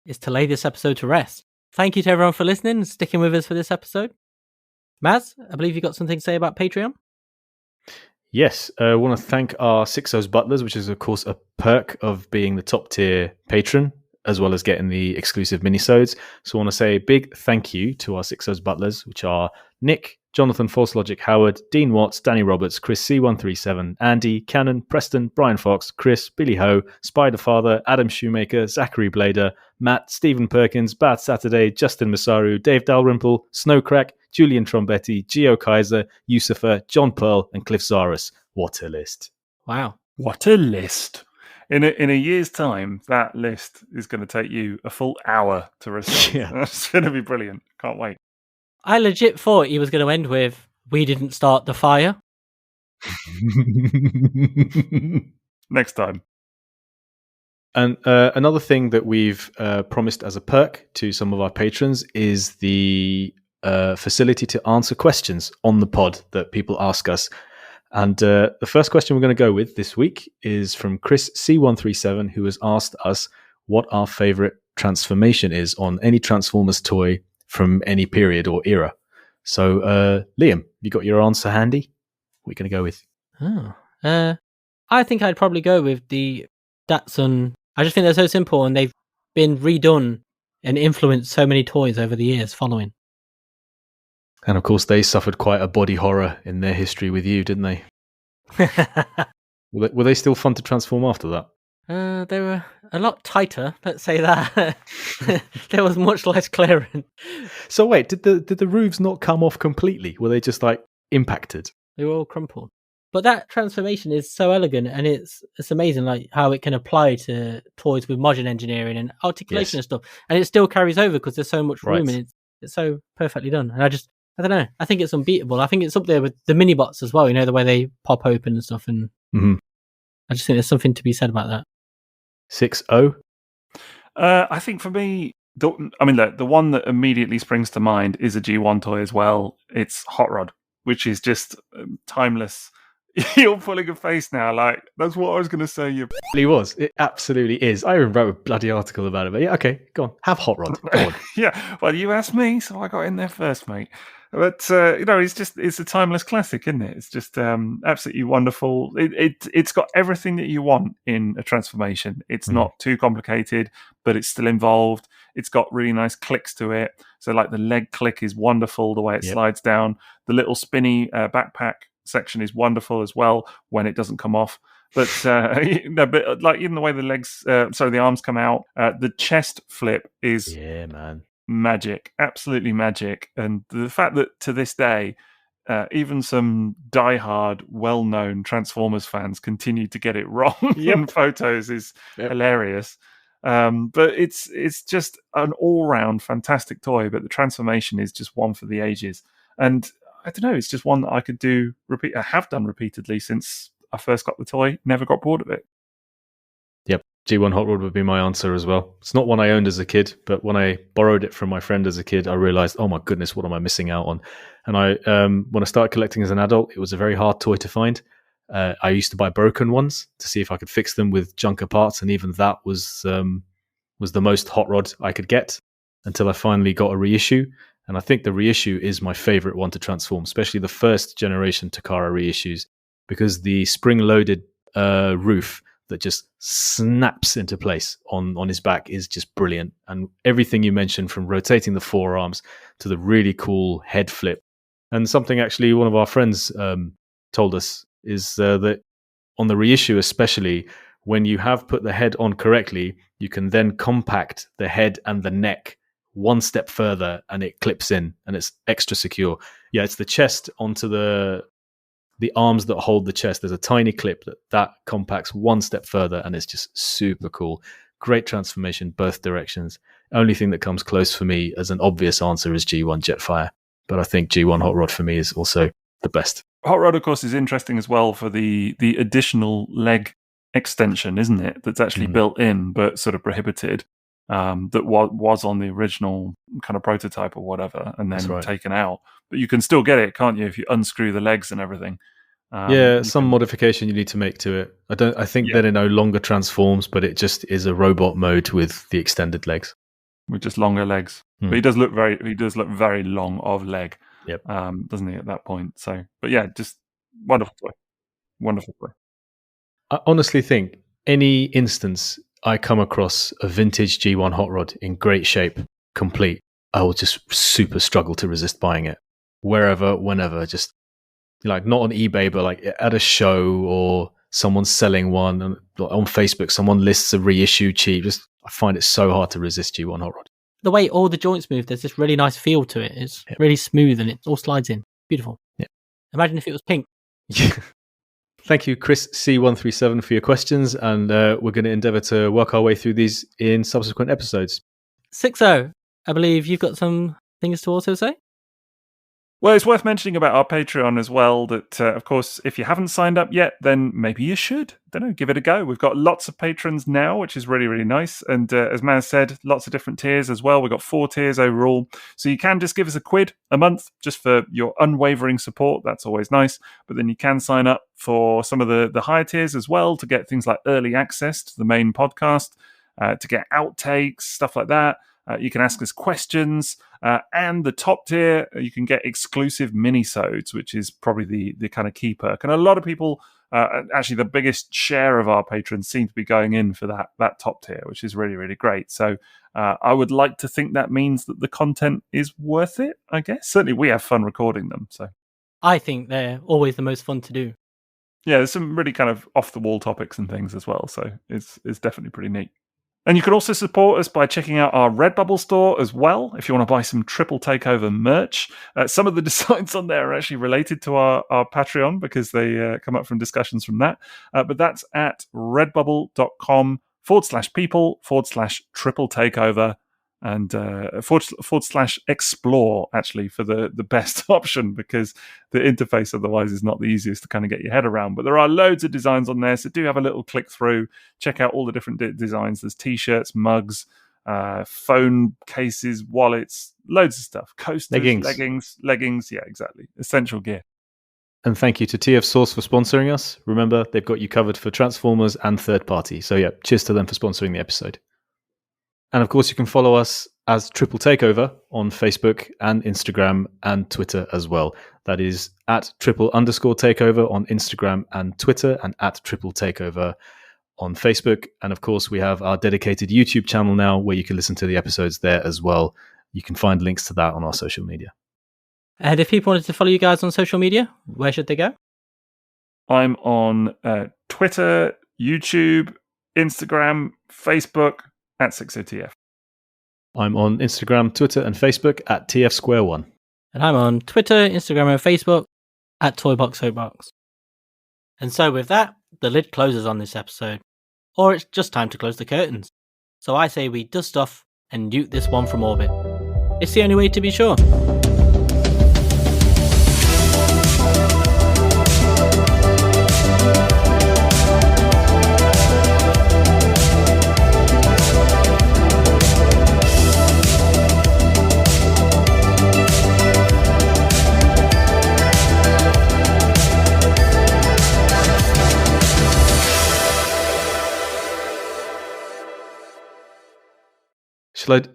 is to lay this episode to rest. Thank you to everyone for listening and sticking with us for this episode. Maz, I believe you got something to say about Patreon?
Yes, I want to thank our Sixo's Butlers, which is, of course, a perk of being the top tier patron, as well as getting the exclusive minisodes. So I want to say a big thank you to our Sixo's Butlers, which are Nick, Jonathan False Logic Howard, Dean Watts, Danny Roberts, Chris C137, Andy, Cannon, Preston, Brian Fox, Chris, Billy Ho, Spider Father, Adam Shoemaker, Zachary Blader, Matt, Stephen Perkins, Bad Saturday, Justin Masaru, Dave Dalrymple, Snowcrack, Julian Trombetti, Gio Kaiser, Yusufa, John Pearl, and Cliff Zaris. What a list.
Wow.
What a list. In a year's time, that list is going to take you a full hour to receive.
Yeah.
That's going to be brilliant. Can't wait.
I legit thought he was going to end with, "We didn't start the fire."
Next time.
And another thing that we've promised as a perk to some of our patrons is the facility to answer questions on the pod that people ask us. And the first question we're going to go with this week is from Chris C137, who has asked us what our favorite transformation is on any Transformers toy from any period or era. So, Liam, you got your answer handy? What are you going to go with?
I think I'd probably go with the Datsun. I just think they're so simple and they've been redone and influenced so many toys over the years following.
And of course, they suffered quite a body horror in their history with you, didn't they? Were they still fun to transform after that?
They were a lot tighter, let's say that. There was much less clearance.
So wait, did the roofs not come off completely? Were they just like impacted?
They were all crumpled. But that transformation is so elegant, and it's amazing, like how it can apply to toys with modern engineering and articulation and stuff, and it still carries over because there's so much room, and it's so perfectly done. And I don't know, I think it's unbeatable. I think it's up there with the mini bots as well. You know, the way they pop open and stuff, and I just think there's something to be said about that.
6-0.
I think for me, the one that immediately springs to mind is a G1 toy as well. It's Hot Rod, which is just timeless. You're pulling a face now, like, that's what I was going to say. You
It was. It absolutely is. I even wrote a bloody article about it. But yeah, okay, go on. Have Hot Rod. Go on.
Yeah, well, you asked me, so I got in there first, mate. But, it's a timeless classic, isn't it? It's just absolutely wonderful. It's got everything that you want in a transformation. It's not too complicated, but it's still involved. It's got really nice clicks to it. So, like, the leg click is wonderful, the way it slides down. The little spinny backpack section is wonderful as well when it doesn't come off. But but like even the way the the arms come out, the chest flip is magic, absolutely magic. And the fact that to this day, even some diehard, well-known Transformers fans continue to get it wrong in photos is hilarious. But it's just an all-round fantastic toy. But the transformation is just one for the ages. And I don't know, it's just one that I could I have done repeatedly since I first got the toy, never got bored of it.
Yep, G1 Hot Rod would be my answer as well. It's not one I owned as a kid, but when I borrowed it from my friend as a kid, I realized, oh my goodness, what am I missing out on? And when I started collecting as an adult, it was a very hard toy to find. I used to buy broken ones to see if I could fix them with junker parts, and even that was the most Hot Rod I could get until I finally got a reissue. And I think the reissue is my favorite one to transform, especially the first generation Takara reissues, because the spring-loaded roof that just snaps into place on his back is just brilliant. And everything you mentioned, from rotating the forearms to the really cool head flip. And something actually one of our friends told us is that on the reissue especially, when you have put the head on correctly, you can then compact the head and the neck one step further and it clips in and it's extra secure. Yeah, it's the chest onto the arms that hold the chest. There's a tiny clip that compacts one step further and it's just super cool. Great transformation, both directions. Only thing that comes close for me as an obvious answer is G1 Jetfire, but I think G1 Hot Rod for me is also the best.
Hot Rod, of course, is interesting as well for the additional leg extension, isn't it? That's actually built in but sort of prohibited. That was on the original kind of prototype or whatever, and then taken out. But you can still get it, can't you, if you unscrew the legs and everything.
Some modification you need to make to it. I think that it no longer transforms, but it just is a robot mode with the extended legs.
With just longer legs. But he does look very long of leg.
Yep.
Doesn't he, at that point? So, but yeah, just wonderful toy. Wonderful toy.
I honestly think any instance I come across a vintage G1 hot rod in great shape, complete, I will just super struggle to resist buying it. Wherever, whenever, just like not on eBay, but like at a show or someone's selling one on Facebook, someone lists a reissue cheap. Just I find it so hard to resist G1 hot rod.
The way all the joints move, there's this really nice feel to it. It's really smooth and it all slides in. Beautiful.
Yeah.
Imagine if it was pink.
Thank you, Chris C137, for your questions, and we're going to endeavour to work our way through these in subsequent episodes.
Sixo, I believe you've got some things to also say?
Well, it's worth mentioning about our Patreon as well that, of course, if you haven't signed up yet, then maybe you should. Don't know, give it a go. We've got lots of patrons now, which is really, really nice. And as Maz said, lots of different tiers as well. We've got 4 tiers overall. So you can just give us £1 a month just for your unwavering support. That's always nice. But then you can sign up for some of the higher tiers as well to get things like early access to the main podcast, to get outtakes, stuff like that. You can ask us questions, and the top tier, you can get exclusive mini-sodes, which is probably the kind of key perk. And a lot of people, actually the biggest share of our patrons seem to be going in for that top tier, which is really, really great. So I would like to think that means that the content is worth it, I guess. Certainly we have fun recording them. So
I think they're always the most fun to do.
Yeah, there's some really kind of off-the-wall topics and things as well. So it's definitely pretty neat. And you can also support us by checking out our Redbubble store as well, if you want to buy some Triple Takeover merch. Some of the designs on there are actually related to our Patreon because they come up from discussions from that. But that's at redbubble.com/people/Triple Takeover and /explore, actually, for the best option, because the interface otherwise is not the easiest to kind of get your head around. But there are loads of designs on there, so do have a little click through, check out all the different designs. There's t-shirts, mugs, phone cases, wallets, loads of stuff, coasters, leggings, yeah, exactly, essential gear.
And thank you to TF Source for sponsoring us. Remember, they've got you covered for Transformers and third party, so yeah, cheers to them for sponsoring the episode. And of course, you can follow us as Triple Takeover on Facebook and Instagram and Twitter as well. That is at @triple_takeover on Instagram and Twitter, and at Triple Takeover on Facebook. And of course, we have our dedicated YouTube channel now where you can listen to the episodes there as well. You can find links to that on our social media.
And if people wanted to follow you guys on social media, where should they go?
I'm on Twitter, YouTube, Instagram, Facebook, at SixoTF.
I'm on Instagram, Twitter, and Facebook at TFsquareone.
And I'm on Twitter, Instagram, and Facebook at Toybox Soapbox. And so with that, the lid closes on this episode. Or it's just time to close the curtains. So I say we dust off and nuke this one from orbit. It's the only way to be sure.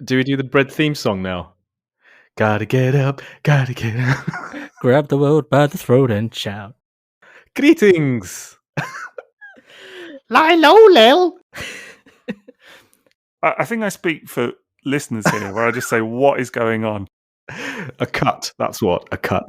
Do we do the bread theme song now? Gotta get up, gotta get up.
Grab the world by the throat and shout.
Greetings!
Lie low, Lil!
I think I speak for listeners here, where I just say, what is going on?
A cut, that's what, a cut.